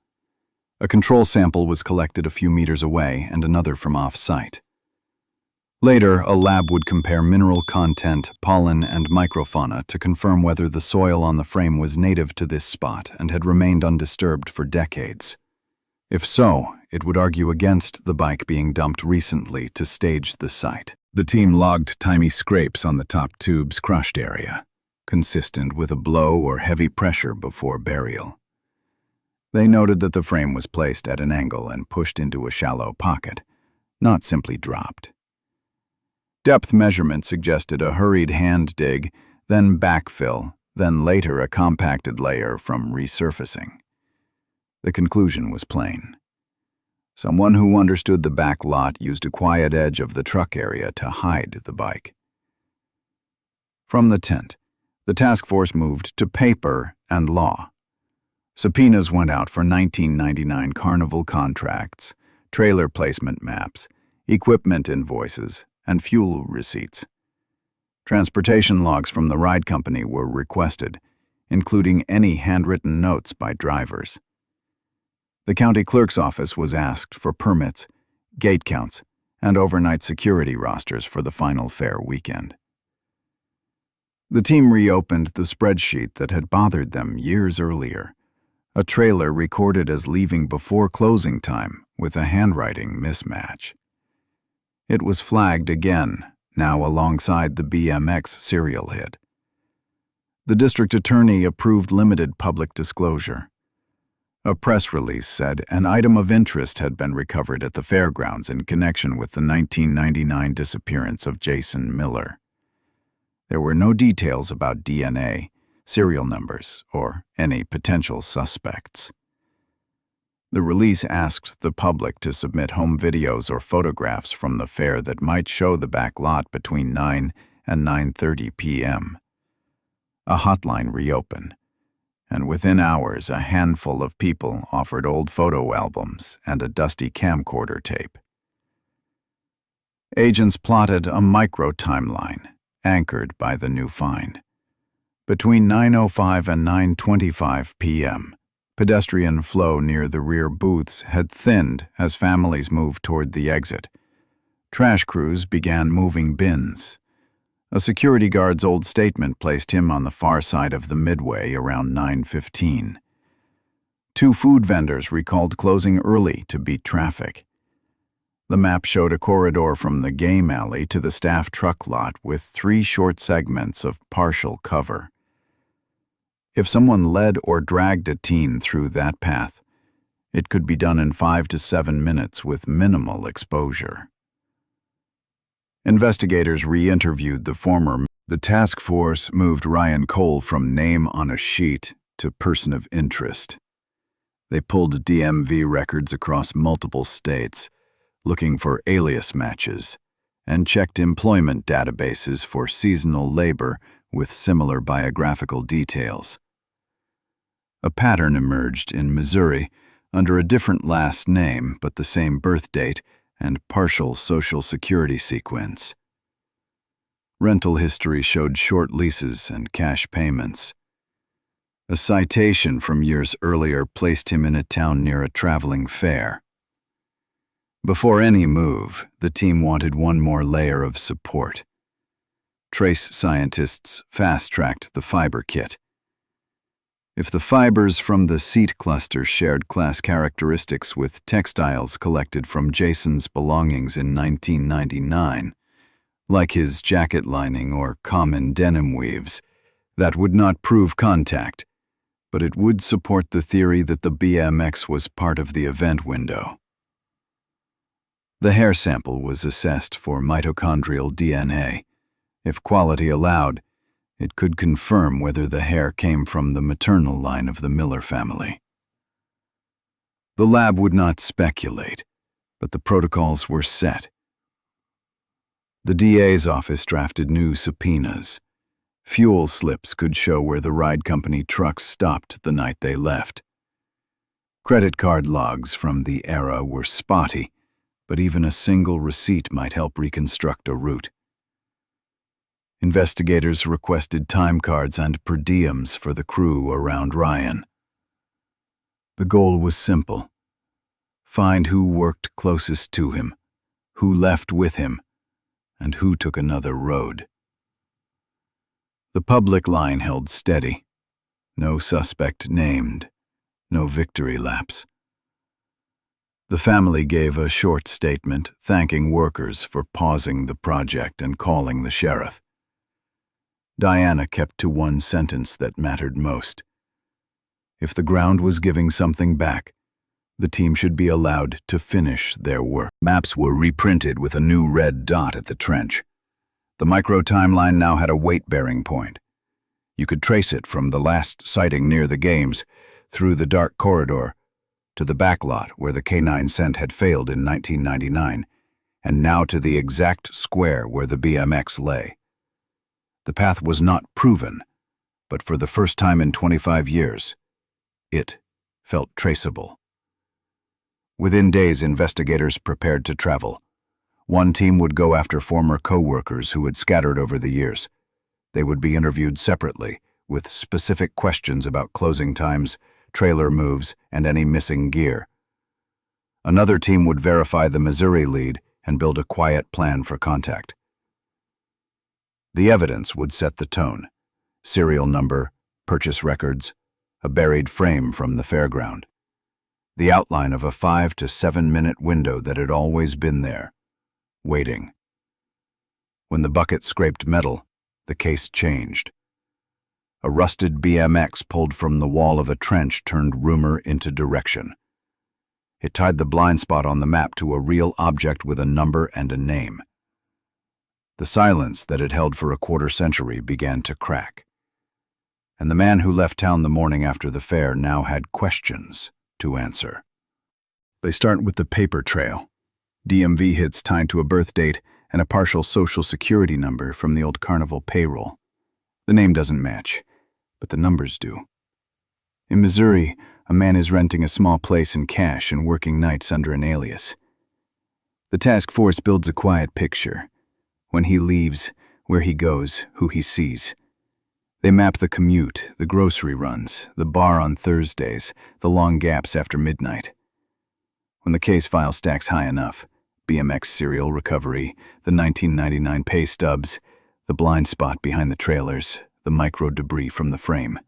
A control sample was collected a few meters away and another from off-site. Later, a lab would compare mineral content, pollen, and microfauna to confirm whether the soil on the frame was native to this spot and had remained undisturbed for decades. If so, it would argue against the bike being dumped recently to stage the site. The team logged tiny scrapes on the top tube's crushed area, consistent with a blow or heavy pressure before burial. They noted that the frame was placed at an angle and pushed into a shallow pocket, not simply dropped. Depth measurement suggested a hurried hand dig, then backfill, then later a compacted layer from resurfacing. The conclusion was plain. Someone who understood the back lot used a quiet edge of the truck area to hide the bike. From the tent, the task force moved to paper and law. Subpoenas went out for 1999 carnival contracts, trailer placement maps, equipment invoices, and fuel receipts. Transportation logs from the ride company were requested, including any handwritten notes by drivers. The county clerk's office was asked for permits, gate counts, and overnight security rosters for the final fair weekend. The team reopened the spreadsheet that had bothered them years earlier. A trailer recorded as leaving before closing time with a handwriting mismatch. It was flagged again, now alongside the BMX serial hit. The district attorney approved limited public disclosure. A press release said an item of interest had been recovered at the fairgrounds in connection with the 1999 disappearance of Jason Miller. There were no details about DNA, serial numbers, or any potential suspects. The release asked the public to submit home videos or photographs from the fair that might show the back lot between 9 and 9:30 p.m. A hotline reopened, and within hours a handful of people offered old photo albums and a dusty camcorder tape. Agents plotted a micro-timeline, anchored by the new find. Between 9:05 and 9:25 p.m., pedestrian flow near the rear booths had thinned as families moved toward the exit. Trash crews began moving bins. A security guard's old statement placed him on the far side of the midway around 9:15. Two food vendors recalled closing early to beat traffic. The map showed a corridor from the game alley to the staff truck lot with 3 short segments of partial cover. If someone led or dragged a teen through that path, it could be done in 5 to 7 minutes with minimal exposure. Investigators re-interviewed the former. The task force moved Ryan Cole from name on a sheet to person of interest. They pulled DMV records across multiple states, looking for alias matches, and checked employment databases for seasonal labor with similar biographical details. A pattern emerged in Missouri under a different last name but the same birth date and partial Social Security sequence. Rental history showed short leases and cash payments. A citation from years earlier placed him in a town near a traveling fair. Before any move, the team wanted one more layer of support. Trace scientists fast-tracked the fiber kit. If the fibers from the seat cluster shared class characteristics with textiles collected from Jason's belongings in 1999, like his jacket lining or common denim weaves, that would not prove contact, but it would support the theory that the BMX was part of the event window. The hair sample was assessed for mitochondrial DNA. If quality allowed, it could confirm whether the hair came from the maternal line of the Miller family. The lab would not speculate, but the protocols were set. The DA's office drafted new subpoenas. Fuel slips could show where the ride company trucks stopped the night they left. Credit card logs from the era were spotty, but even a single receipt might help reconstruct a route. Investigators requested time cards and per diems for the crew around Ryan. The goal was simple: find who worked closest to him, who left with him, and who took another road. The public line held steady. No suspect named, no victory laps. The family gave a short statement thanking workers for pausing the project and calling the sheriff. Diana kept to one sentence that mattered most. If the ground was giving something back, the team should be allowed to finish their work. Maps were reprinted with a new red dot at the trench. The micro-timeline now had a weight-bearing point. You could trace it from the last sighting near the games, through the dark corridor, to the backlot where the K9 scent had failed in 1999, and now to the exact square where the BMX lay. The path was not proven, but for the first time in 25 years, it felt traceable. Within days, investigators prepared to travel. One team would go after former co-workers who had scattered over the years. They would be interviewed separately, with specific questions about closing times, trailer moves, and any missing gear. Another team would verify the Missouri lead and build a quiet plan for contact. The evidence would set the tone: serial number, purchase records, a buried frame from the fairground. The outline of a 5 to 7 minute window that had always been there, waiting. When the bucket scraped metal, the case changed. A rusted BMX pulled from the wall of a trench turned rumor into direction. It tied the blind spot on the map to a real object with a number and a name. The silence that had held for a quarter century began to crack. And the man who left town the morning after the fair now had questions to answer. They start with the paper trail. DMV hits tied to a birth date and a partial Social Security number from the old carnival payroll. The name doesn't match, but the numbers do. In Missouri, a man is renting a small place in cash and working nights under an alias. The task force builds a quiet picture. When he leaves, where he goes, who he sees. They map the commute, the grocery runs, the bar on Thursdays, the long gaps after midnight. When the case file stacks high enough, BMX serial recovery, the 1999 pay stubs, the blind spot behind the trailers, the micro debris from the frame.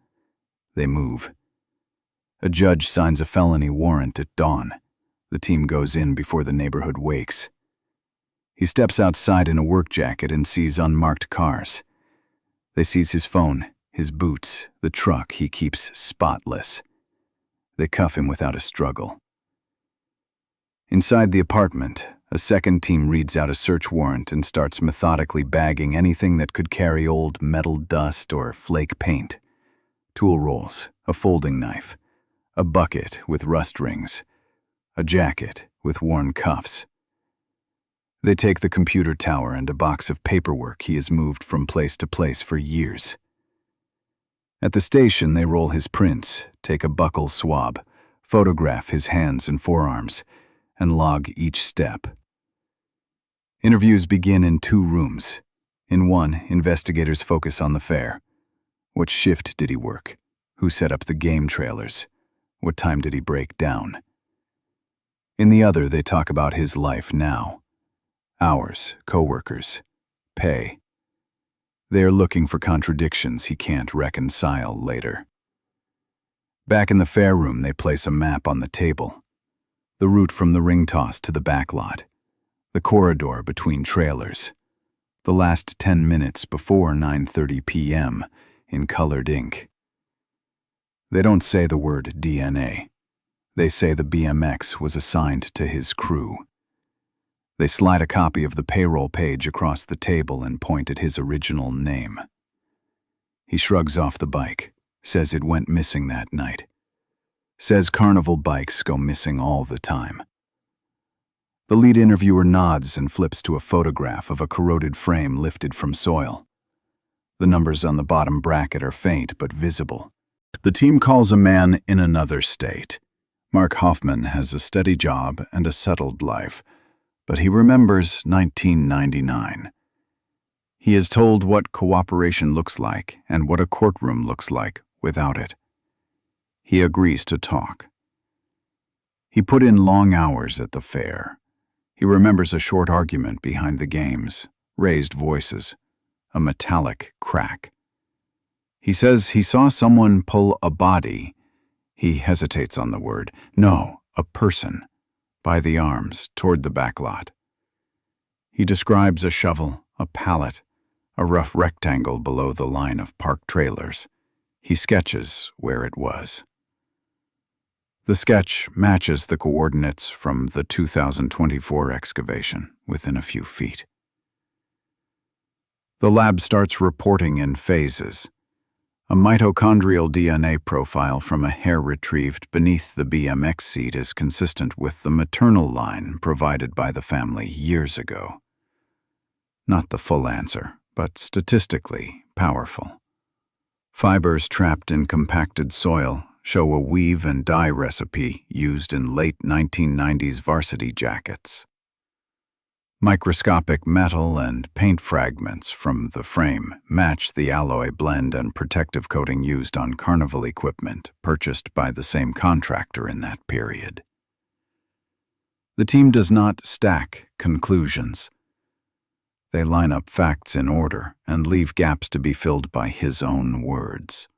They move. A judge signs a felony warrant at dawn. The team goes in before the neighborhood wakes. He steps outside in a work jacket and sees unmarked cars. They seize his phone, his boots, the truck he keeps spotless. They cuff him without a struggle. Inside the apartment, a second team reads out a search warrant and starts methodically bagging anything that could carry old metal dust or flake paint. Tool rolls, a folding knife, a bucket with rust rings, a jacket with worn cuffs. They take the computer tower and a box of paperwork he has moved from place to place for years. At the station, they roll his prints, take a buccal swab, photograph his hands and forearms, and log each step. Interviews begin in 2 rooms. In one, investigators focus on the fair. What shift did he work? Who set up the game trailers? What time did he break down? In the other, they talk about his life now. Hours, co-workers, pay. They are looking for contradictions he can't reconcile later. Back in the fair room, they place a map on the table. The route from the ring toss to the back lot. The corridor between trailers. The last 10 minutes before 9:30 p.m. in colored ink. They don't say the word DNA. They say the BMX was assigned to his crew. They slide a copy of the payroll page across the table and point at his original name. He shrugs off the bike, says it went missing that night. Says carnival bikes go missing all the time. The lead interviewer nods and flips to a photograph of a corroded frame lifted from soil. The numbers on the bottom bracket are faint but visible. The team calls a man in another state. Mark Hoffman has a steady job and a settled life, but he remembers 1999. He is told what cooperation looks like and what a courtroom looks like without it. He agrees to talk. He put in long hours at the fair. He remembers a short argument behind the games, raised voices, a metallic crack. He says he saw someone pull a body. He hesitates on the word. No, a person. By the arms, toward the back lot. He describes a shovel, a pallet, a rough rectangle below the line of parked trailers. He sketches where it was. The sketch matches the coordinates from the 2024 excavation within a few feet. The lab starts reporting in phases. A mitochondrial DNA profile from a hair retrieved beneath the BMX seat is consistent with the maternal line provided by the family years ago. Not the full answer, but statistically powerful. Fibers trapped in compacted soil show a weave and dye recipe used in late 1990s varsity jackets. Microscopic metal and paint fragments from the frame match the alloy blend and protective coating used on carnival equipment purchased by the same contractor in that period. The team does not stack conclusions. They line up facts in order and leave gaps to be filled by his own words.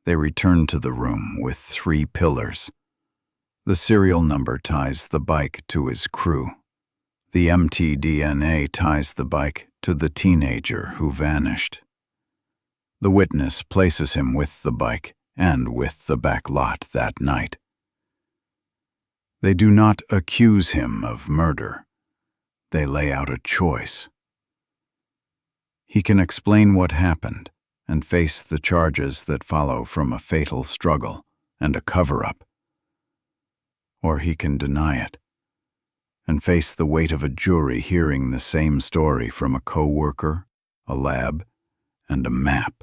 They return to the room with 3 pillars. The serial number ties the bike to his crew. The mtDNA ties the bike to the teenager who vanished. The witness places him with the bike and with the back lot that night. They do not accuse him of murder. They lay out a choice. He can explain what happened and face the charges that follow from a fatal struggle and a cover-up. Or he can deny it and face the weight of a jury hearing the same story from a co-worker, a lab, and a map.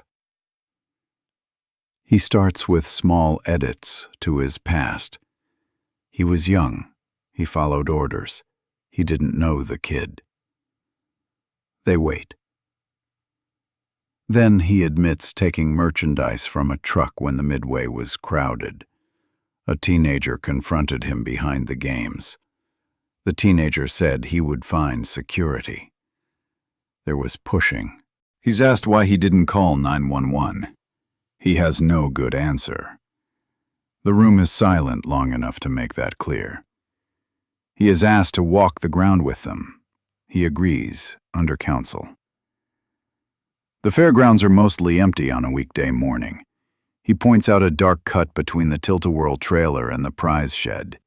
He starts with small edits to his past. He was young. He followed orders. He didn't know the kid. They wait. Then he admits taking merchandise from a truck when the midway was crowded. A teenager confronted him behind the games. The teenager said he would find security. There was pushing. He's asked why he didn't call 911. He has no good answer. The room is silent long enough to make that clear. He is asked to walk the ground with them. He agrees, under counsel. The fairgrounds are mostly empty on a weekday morning. He points out a dark cut between the tilt-a-whirl trailer and the prize shed.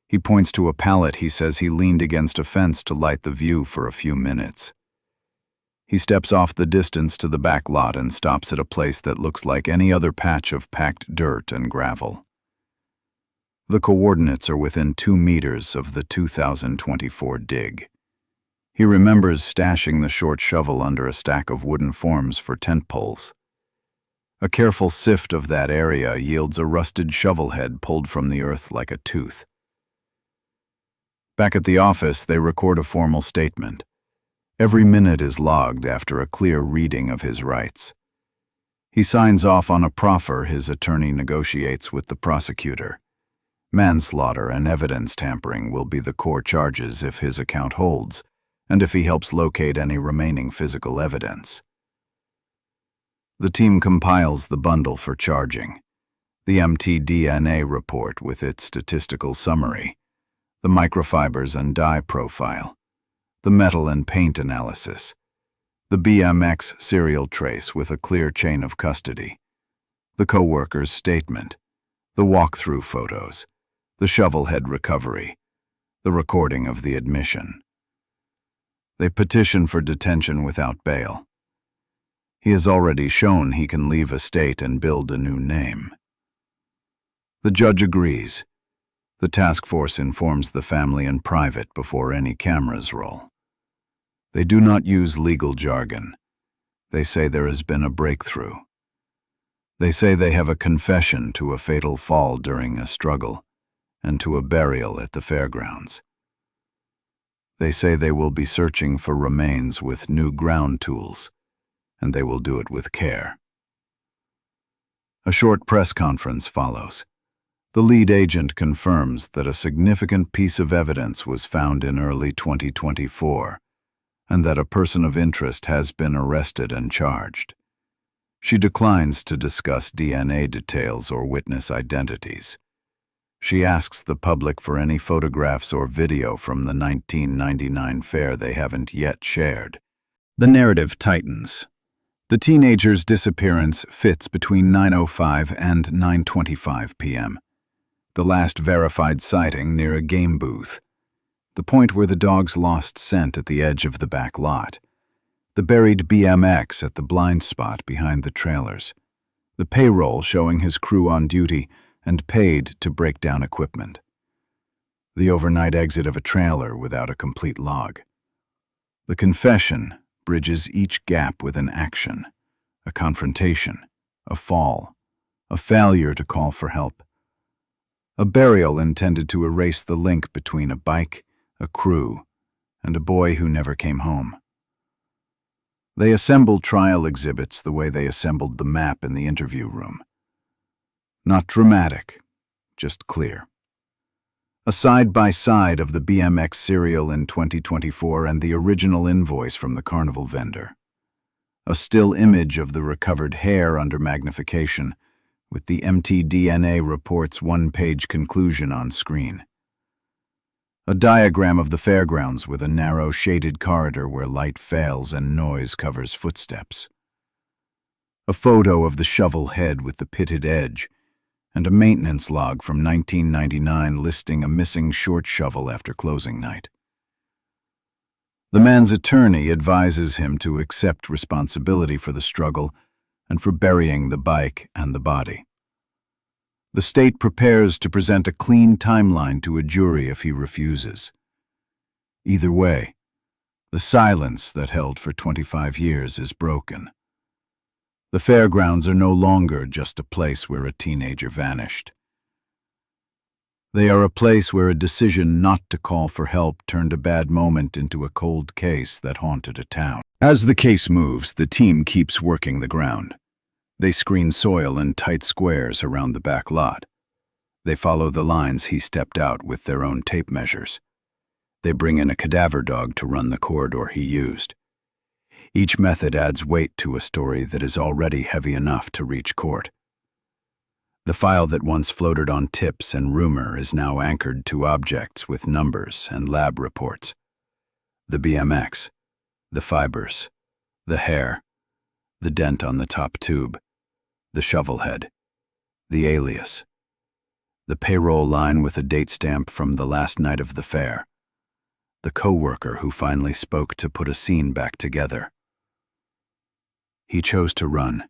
He points to a pallet he says he leaned against a fence to light the view for a few minutes. He steps off the distance to the back lot and stops at a place that looks like any other patch of packed dirt and gravel. The coordinates are within 2 meters of the 2024 dig. He remembers stashing the short shovel under a stack of wooden forms for tent poles. A careful sift of that area yields a rusted shovel head pulled from the earth like a tooth. Back at the office, they record a formal statement. Every minute is logged after a clear reading of his rights. He signs off on a proffer his attorney negotiates with the prosecutor. Manslaughter and evidence tampering will be the core charges if his account holds, and if he helps locate any remaining physical evidence. The team compiles the bundle for charging. The mtDNA report with its statistical summary, the microfibers and dye profile, the metal and paint analysis, the BMX serial trace with a clear chain of custody, the co-worker's statement, the walkthrough photos, the shovelhead recovery, the recording of the admission. They petition for detention without bail. He has already shown he can leave a state and build a new name. The judge agrees. The task force informs the family in private before any cameras roll. They do not use legal jargon. They say there has been a breakthrough. They say they have a confession to a fatal fall during a struggle and to a burial at the fairgrounds. They say they will be searching for remains with new ground tools, and they will do it with care. A short press conference follows. The lead agent confirms that a significant piece of evidence was found in early 2024, and that a person of interest has been arrested and charged. She declines to discuss DNA details or witness identities. She asks the public for any photographs or video from the 1999 fair they haven't yet shared. The narrative tightens. The teenager's disappearance fits between 9:05 and 9:25 p.m. The last verified sighting near a game booth. The point where the dogs lost scent at the edge of the back lot. The buried BMX at the blind spot behind the trailers. The payroll showing his crew on duty and paid to break down equipment. The overnight exit of a trailer without a complete log. The confession bridges each gap with an action, a confrontation, a fall, a failure to call for help. A burial intended to erase the link between a bike, a crew, and a boy who never came home. They assembled trial exhibits the way they assembled the map in the interview room. Not dramatic, just clear. A side-by-side of the BMX serial in 2024 and the original invoice from the carnival vendor. A still image of the recovered hair under magnification, with the mtDNA report's one-page conclusion on screen. A diagram of the fairgrounds with a narrow shaded corridor where light fails and noise covers footsteps. A photo of the shovel head with the pitted edge, and a maintenance log from 1999 listing a missing short shovel after closing night. The man's attorney advises him to accept responsibility for the struggle and for burying the bike and the body. The state prepares to present a clean timeline to a jury if he refuses. Either way, the silence that held for 25 years is broken. The fairgrounds are no longer just a place where a teenager vanished. They are a place where a decision not to call for help turned a bad moment into a cold case that haunted a town. As the case moves, the team keeps working the ground. They screen soil in tight squares around the back lot. They follow the lines he stepped out with their own tape measures. They bring in a cadaver dog to run the corridor he used. Each method adds weight to a story that is already heavy enough to reach court. The file that once floated on tips and rumor is now anchored to objects with numbers and lab reports. The BMX, the fibers, the hair, the dent on the top tube, the shovel head, the alias, the payroll line with a date stamp from the last night of the fair, the co-worker who finally spoke to put a scene back together. He chose to run.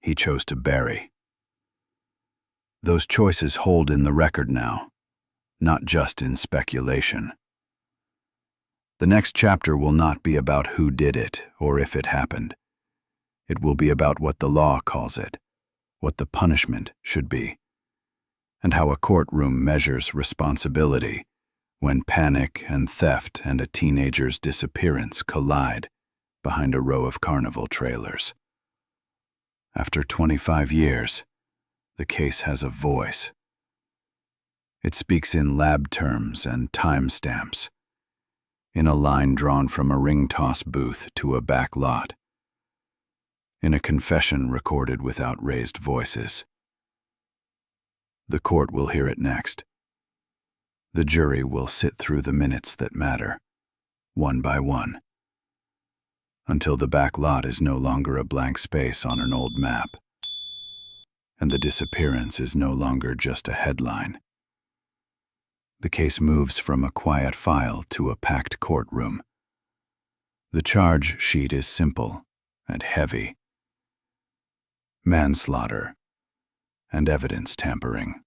He chose to bury. Those choices hold in the record now, not just in speculation. The next chapter will not be about who did it or if it happened. It will be about what the law calls it, what the punishment should be, and how a courtroom measures responsibility when panic and theft and a teenager's disappearance collide behind a row of carnival trailers. After 25 years, the case has a voice. It speaks in lab terms and timestamps, in a line drawn from a ring toss booth to a back lot, in a confession recorded without raised voices. The court will hear it next. The jury will sit through the minutes that matter, one by one, until the back lot is no longer a blank space on an old map, and the disappearance is no longer just a headline. The case moves from a quiet file to a packed courtroom. The charge sheet is simple and heavy. Manslaughter and evidence tampering.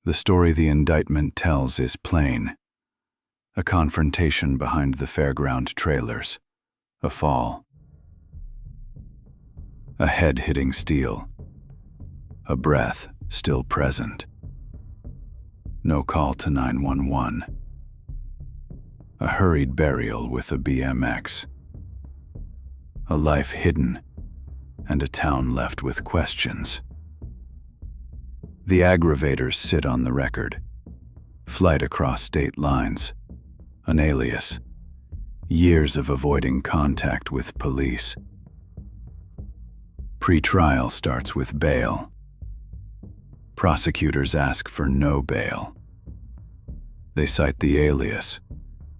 The story the indictment tells is plain. A confrontation behind the fairground trailers. A fall. A head hitting steel. A breath still present. No call to 911. A hurried burial with a BMX. A life hidden, and a town left with questions. The aggravators sit on the record. Flight across state lines. An alias. Years of avoiding contact with police. Pre-trial starts with bail. Prosecutors ask for no bail. They cite the alias,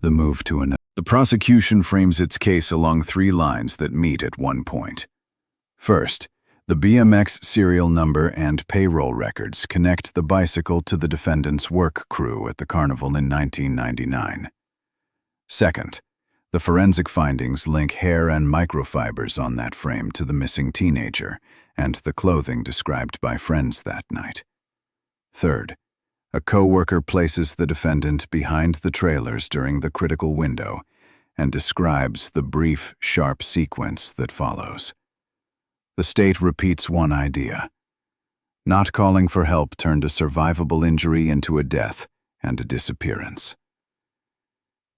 the move to another. The prosecution frames its case along three lines that meet at one point. First, the BMX serial number and payroll records connect the bicycle to the defendant's work crew at the carnival in 1999. Second, the forensic findings link hair and microfibers on that frame to the missing teenager and the clothing described by friends that night. Third, a co-worker places the defendant behind the trailers during the critical window and describes the brief, sharp sequence that follows. The state repeats one idea. Not calling for help turned a survivable injury into a death and a disappearance.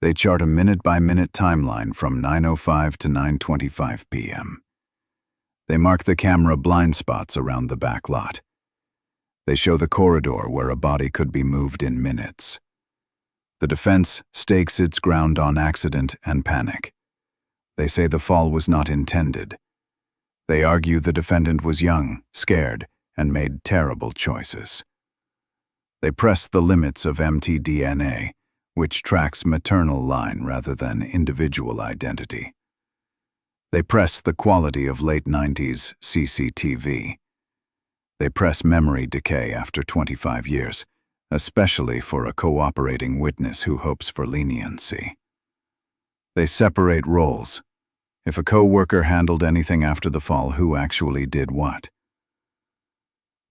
They chart a minute-by-minute timeline from 9:05 to 9:25 p.m. They mark the camera blind spots around the back lot. They show the corridor where a body could be moved in minutes. The defense stakes its ground on accident and panic. They say the fall was not intended. They argue the defendant was young, scared, and made terrible choices. They press the limits of mtDNA, which tracks maternal line rather than individual identity. They press the quality of late 90s CCTV. They press memory decay after 25 years, especially for a cooperating witness who hopes for leniency. They separate roles. If a co-worker handled anything after the fall, who actually did what?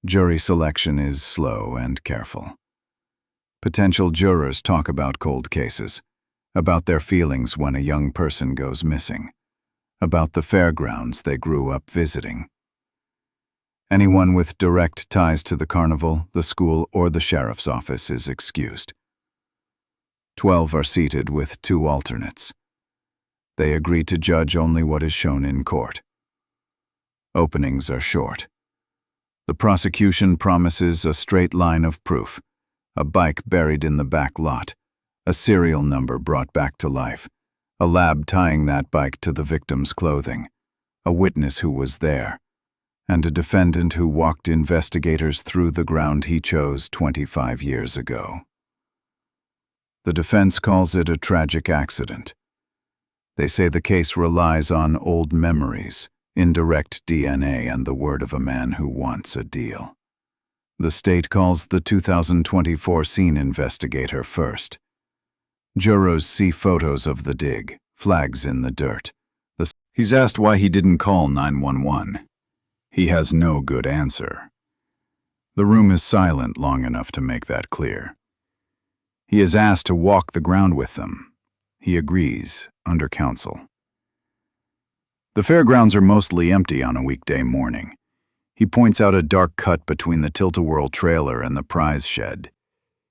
Jury selection is slow and careful. Potential jurors talk about cold cases, about their feelings when a young person goes missing, about the fairgrounds they grew up visiting. Anyone with direct ties to the carnival, the school, or the sheriff's office is excused. 12 are seated with 2 alternates. They agree to judge only what is shown in court. Openings are short. The prosecution promises a straight line of proof, a bike buried in the back lot, a serial number brought back to life, a lab tying that bike to the victim's clothing, a witness who was there, and a defendant who walked investigators through the ground he chose 25 years ago. The defense calls it a tragic accident. They say the case relies on old memories, indirect DNA, and the word of a man who wants a deal. The state calls the 2024 scene investigator first. Jurors see photos of the dig, flags in the dirt. He's asked why he didn't call 911. He has no good answer. The room is silent long enough to make that clear. He is asked to walk the ground with them. He agrees, under counsel. The fairgrounds are mostly empty on a weekday morning. He points out a dark cut between the tilt-a-whirl trailer and the prize shed.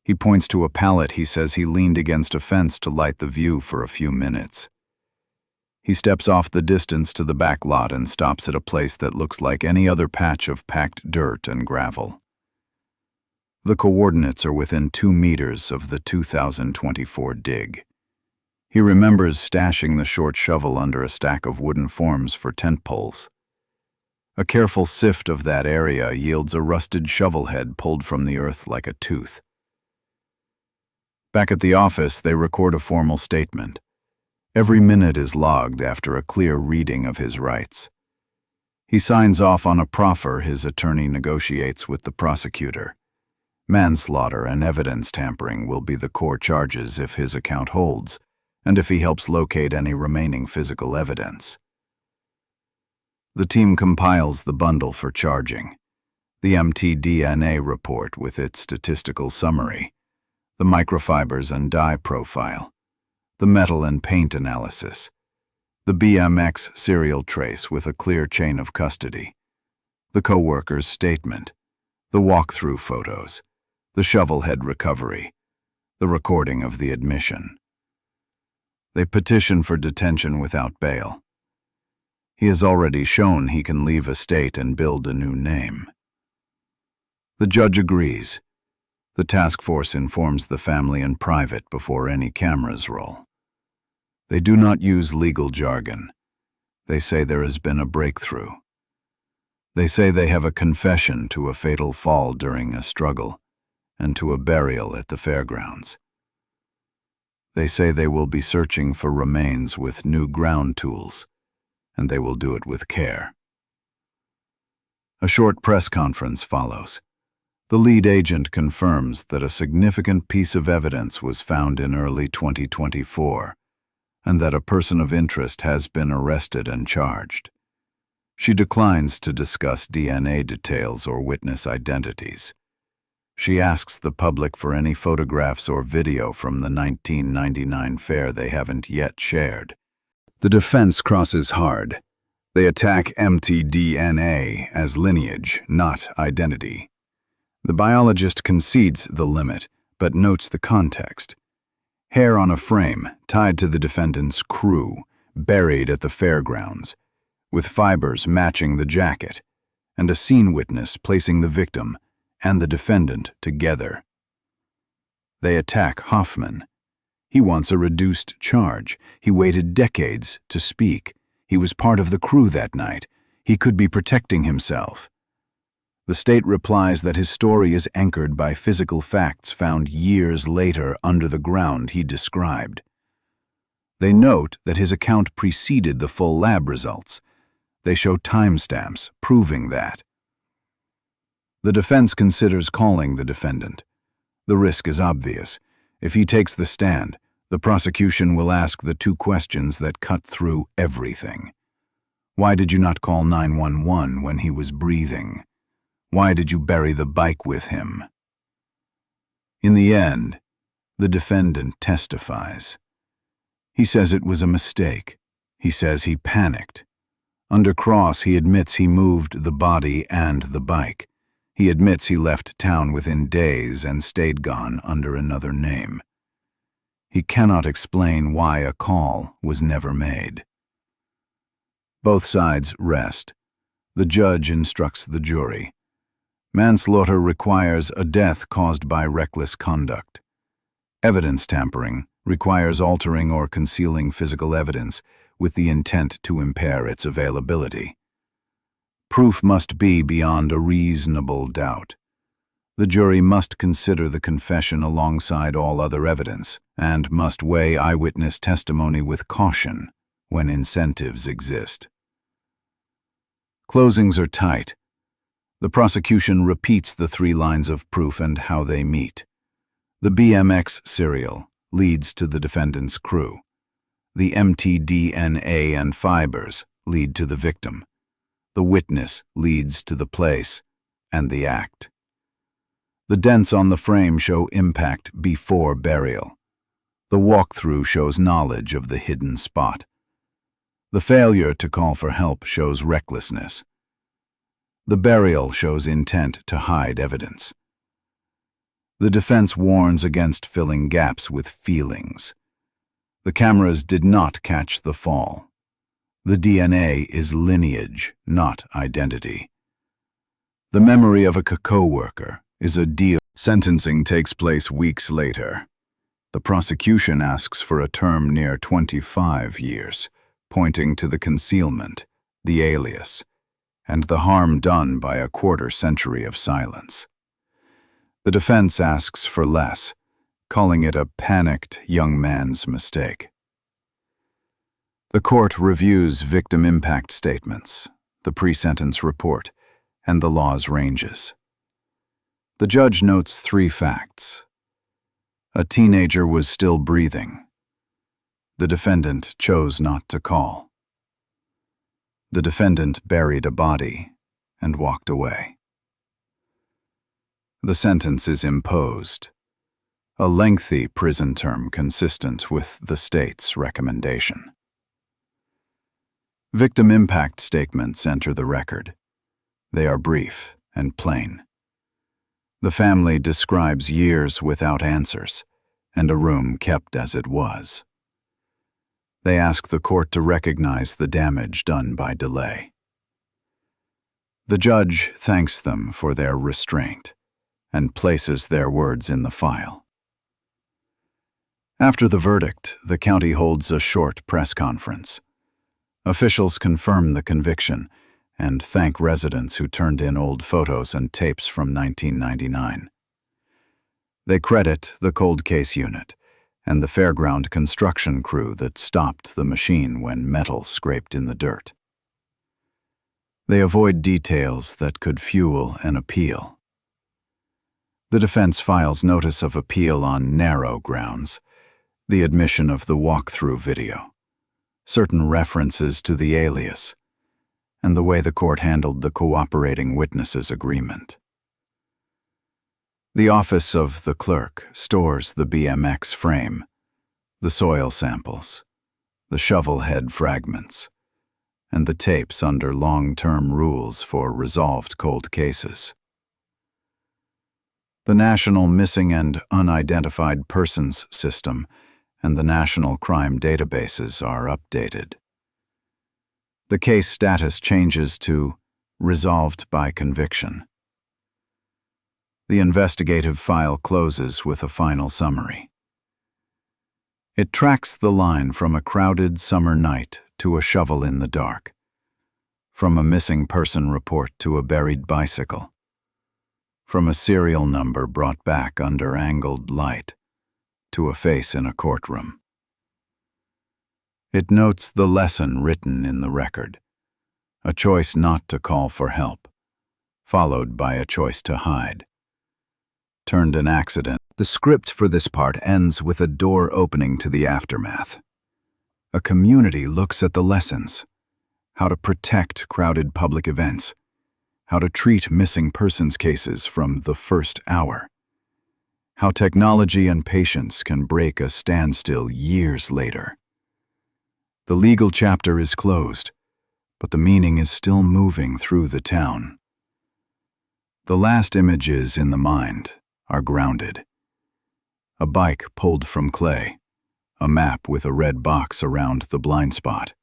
He points to a pallet he says he leaned against a fence to light the view for a few minutes. He steps off the distance to the back lot and stops at a place that looks like any other patch of packed dirt and gravel. The coordinates are within 2 meters of the 2024 dig. He remembers stashing the short shovel under a stack of wooden forms for tent poles. A careful sift of that area yields a rusted shovel head pulled from the earth like a tooth. Back at the office, they record a formal statement. Every minute is logged after a clear reading of his rights. He signs off on a proffer his attorney negotiates with the prosecutor. Manslaughter and evidence tampering will be the core charges if his account holds, and if he helps locate any remaining physical evidence. The team compiles the bundle for charging: the mtDNA report with its statistical summary, the microfibers and dye profile, the metal and paint analysis, the BMX serial trace with a clear chain of custody, the co-worker's statement, the walkthrough photos, the shovelhead recovery, the recording of the admission. They petition for detention without bail. He has already shown he can leave a state and build a new name. The judge agrees. The task force informs the family in private before any cameras roll. They do not use legal jargon. They say there has been a breakthrough. They say they have a confession to a fatal fall during a struggle and to a burial at the fairgrounds. They say they will be searching for remains with new ground tools, and they will do it with care. A short press conference follows. The lead agent confirms that a significant piece of evidence was found in early 2024, and that a person of interest has been arrested and charged. She declines to discuss DNA details or witness identities. She asks the public for any photographs or video from the 1999 fair they haven't yet shared. The defense crosses hard. They attack mtDNA as lineage, not identity. The biologist concedes the limit, but notes the context. Hair on a frame tied to the defendant's crew, buried at the fairgrounds, with fibers matching the jacket, and a scene witness placing the victim and the defendant together. They attack Hoffman. He wants a reduced charge. He waited decades to speak. He was part of the crew that night. He could be protecting himself. The state replies that his story is anchored by physical facts found years later under the ground he described. They note that his account preceded the full lab results. They show timestamps proving that. The defense considers calling the defendant. The risk is obvious. If he takes the stand, the prosecution will ask the 2 questions that cut through everything. Why did you not call 911 when he was breathing? Why did you bury the bike with him? In the end, the defendant testifies. He says it was a mistake. He says he panicked. Under cross, he admits he moved the body and the bike. He admits he left town within days and stayed gone under another name. He cannot explain why a call was never made. Both sides rest. The judge instructs the jury. Manslaughter requires a death caused by reckless conduct. Evidence tampering requires altering or concealing physical evidence with the intent to impair its availability. Proof must be beyond a reasonable doubt. The jury must consider the confession alongside all other evidence and must weigh eyewitness testimony with caution when incentives exist. Closings are tight. The prosecution repeats the 3 lines of proof and how they meet. The BMX serial leads to the defendant's crew. The mtDNA and fibers lead to the victim. The witness leads to the place and the act. The dents on the frame show impact before burial. The walkthrough shows knowledge of the hidden spot. The failure to call for help shows recklessness. The burial shows intent to hide evidence. The defense warns against filling gaps with feelings. The cameras did not catch the fall. The DNA is lineage, not identity. The memory of a co-worker is a deal. Sentencing takes place weeks later. The prosecution asks for a term near 25 years, pointing to the concealment, the alias, and the harm done by a quarter-century of silence. The defense asks for less, calling it a panicked young man's mistake. The court reviews victim impact statements, the pre-sentence report, and the law's ranges. The judge notes 3 facts. A teenager was still breathing. The defendant chose not to call. The defendant buried a body and walked away. The sentence is imposed, a lengthy prison term consistent with the state's recommendation. Victim impact statements enter the record. They are brief and plain. The family describes years without answers and a room kept as it was. They ask the court to recognize the damage done by delay. The judge thanks them for their restraint and places their words in the file. After the verdict, the county holds a short press conference. Officials confirm the conviction and thank residents who turned in old photos and tapes from 1999. They credit the cold case unit and the fairground construction crew that stopped the machine when metal scraped in the dirt. They avoid details that could fuel an appeal. The defense files notice of appeal on narrow grounds, the admission of the walkthrough video, certain references to the alias, and the way the court handled the cooperating witnesses agreement. The office of the clerk stores the BMX frame, the soil samples, the shovel head fragments, and the tapes under long-term rules for resolved cold cases. The National Missing and Unidentified Persons System and the National Crime Databases are updated. The case status changes to resolved by conviction. The investigative file closes with a final summary. It tracks the line from a crowded summer night to a shovel in the dark, from a missing person report to a buried bicycle, from a serial number brought back under angled light to a face in a courtroom. It notes the lesson written in the record, a choice not to call for help, followed by a choice to hide. Turned an accident. The script for this part ends with a door opening to the aftermath. A community looks at the lessons, how to protect crowded public events, how to treat missing persons cases from the first hour, how technology and patience can break a standstill years later. The legal chapter is closed, but the meaning is still moving through the town. The last images in the mind are grounded. A bike pulled from clay, a map with a red box around the blind spot,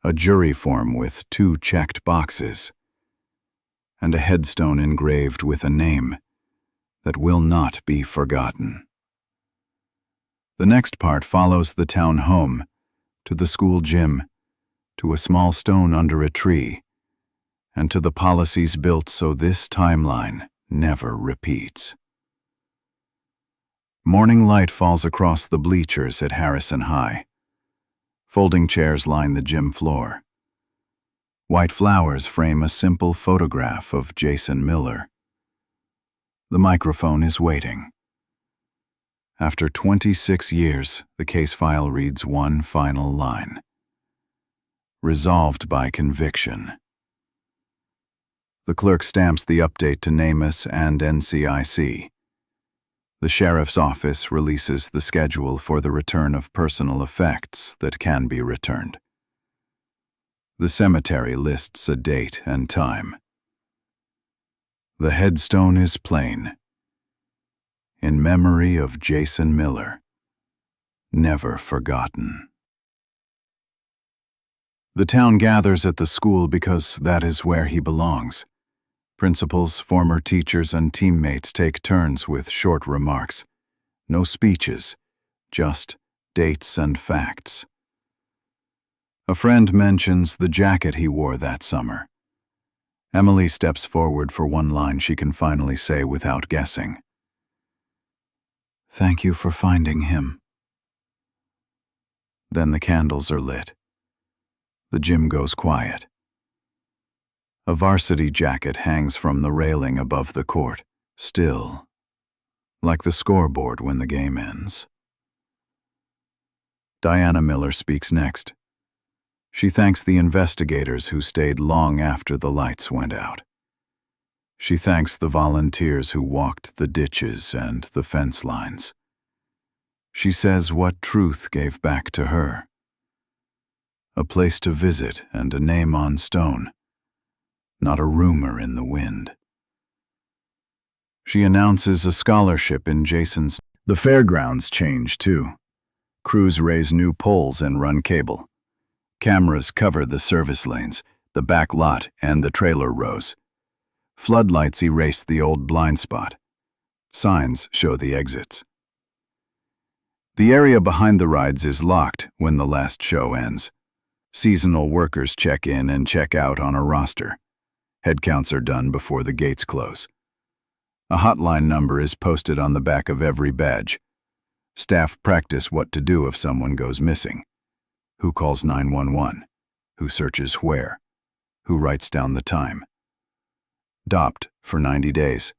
a jury form with 2 checked boxes, and a headstone engraved with a name that will not be forgotten. The next part follows the town home, to the school gym, to a small stone under a tree, and to the policies built so this timeline never repeats. Morning light falls across the bleachers at Harrison High. Folding chairs line the gym floor. White flowers frame a simple photograph of Jason Miller. The microphone is waiting. After 26 years, the case file reads one final line. Resolved by conviction. The clerk stamps the update to NamUs and NCIC. The sheriff's office releases the schedule for the return of personal effects that can be returned. The cemetery lists a date and time. The headstone is plain. In memory of Jason Miller, never forgotten. The town gathers at the school because that is where he belongs. Principals, former teachers, and teammates take turns with short remarks. No speeches, just dates and facts. A friend mentions the jacket he wore that summer. Emily steps forward for one line she can finally say without guessing. "Thank you for finding him." Then the candles are lit. The gym goes quiet. A varsity jacket hangs from the railing above the court, still, like the scoreboard when the game ends. Diana Miller speaks next. She thanks the investigators who stayed long after the lights went out. She thanks the volunteers who walked the ditches and the fence lines. She says what truth gave back to her. A place to visit and a name on stone, not a rumor in the wind. She announces a scholarship in Jason's. The fairgrounds change too. Crews raise new poles and run cable. Cameras cover the service lanes, the back lot, and the trailer rows. Floodlights erase the old blind spot. Signs show the exits. The area behind the rides is locked when the last show ends. Seasonal workers check in and check out on a roster. Head counts are done before the gates close. A hotline number is posted on the back of every badge. Staff practice what to do if someone goes missing. Who calls 911? Who searches where? Who writes down the time? DOPT for 90 days.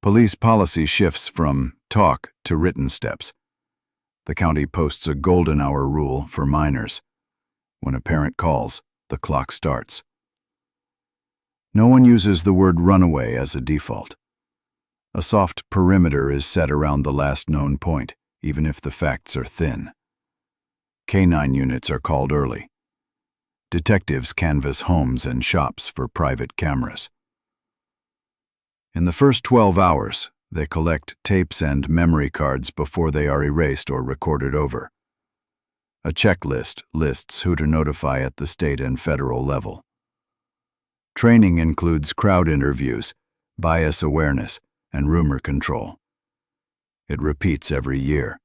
Police policy shifts from talk to written steps. The county posts a golden hour rule for minors. When a parent calls, the clock starts. No one uses the word runaway as a default. A soft perimeter is set around the last known point, even if the facts are thin. K-9 units are called early. Detectives canvass homes and shops for private cameras. In the first 12 hours, they collect tapes and memory cards before they are erased or recorded over. A checklist lists who to notify at the state and federal level. Training includes crowd interviews, bias awareness, and rumor control. It repeats every year.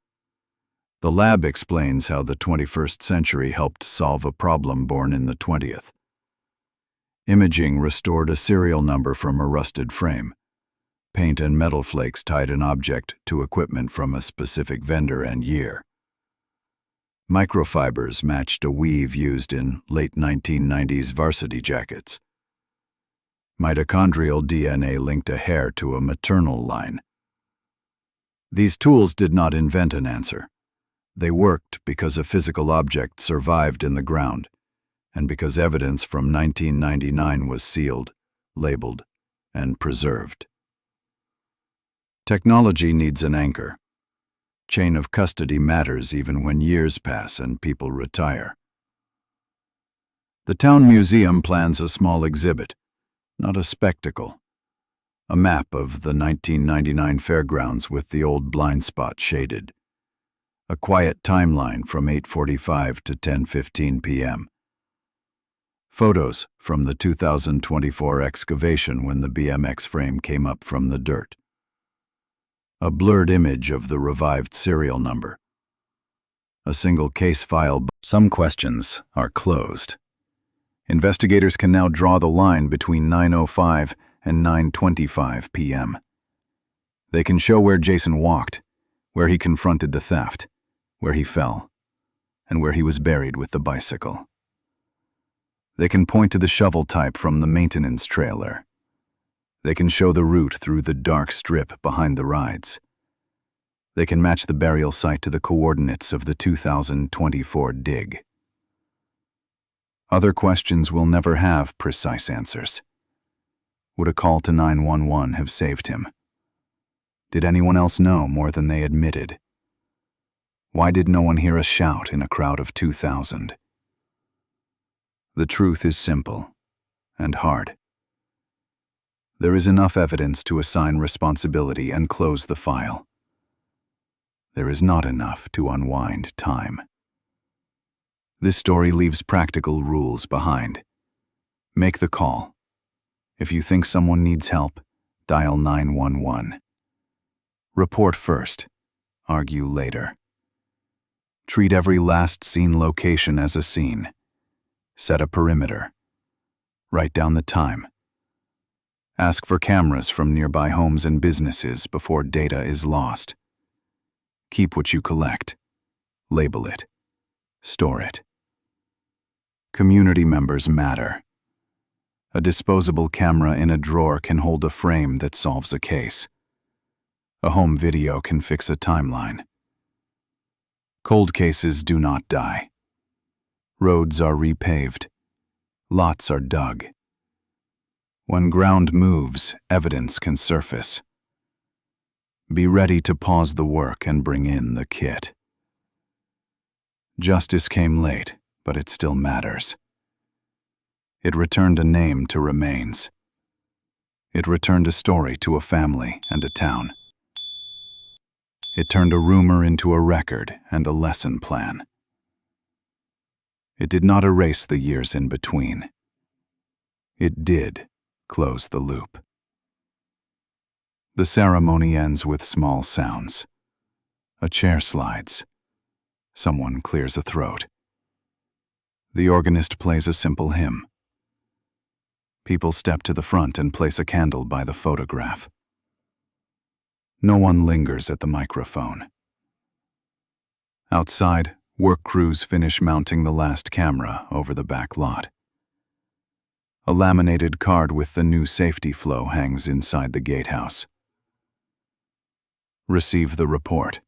The lab explains how the 21st century helped solve a problem born in the 20th. Imaging restored a serial number from a rusted frame. Paint and metal flakes tied an object to equipment from a specific vendor and year. Microfibers matched a weave used in late 1990s varsity jackets. Mitochondrial DNA linked a hair to a maternal line. These tools did not invent an answer. They worked because a physical object survived in the ground, and because evidence from 1999 was sealed, labeled, and preserved. Technology needs an anchor. Chain of custody matters even when years pass and people retire. The town museum plans a small exhibit, not a spectacle. A map of the 1999 fairgrounds with the old blind spot shaded. A quiet timeline from 8:45 to 10:15 p.m. Photos from the 2024 excavation when the BMX frame came up from the dirt. A blurred image of the revived serial number. A single case file. Some questions are closed. Investigators can now draw the line between 9:05 and 9:25 p.m. They can show where Jason walked, where he confronted the theft, where he fell, and where he was buried with the bicycle. They can point to the shovel type from the maintenance trailer. They can show the route through the dark strip behind the rides. They can match the burial site to the coordinates of the 2024 dig. Other questions will never have precise answers. Would a call to 911 have saved him? Did anyone else know more than they admitted? Why did no one hear a shout in a crowd of 2,000? The truth is simple and hard. There is enough evidence to assign responsibility and close the file. There is not enough to unwind time. This story leaves practical rules behind. Make the call. If you think someone needs help, dial 911. Report first, argue later. Treat every last seen location as a scene. Set a perimeter. Write down the time. Ask for cameras from nearby homes and businesses before data is lost. Keep what you collect. Label it. Store it. Community members matter. A disposable camera in a drawer can hold a frame that solves a case. A home video can fix a timeline. Cold cases do not die. Roads are repaved. Lots are dug. When ground moves, evidence can surface. Be ready to pause the work and bring in the kit. Justice came late, but it still matters. It returned a name to remains. It returned a story to a family and a town. It turned a rumor into a record and a lesson plan. It did not erase the years in between. It did close the loop. The ceremony ends with small sounds. A chair slides. Someone clears a throat. The organist plays a simple hymn. People step to the front and place a candle by the photograph. No one lingers at the microphone. Outside, work crews finish mounting the last camera over the back lot. A laminated card with the new safety flow hangs inside the gatehouse. Receive the report.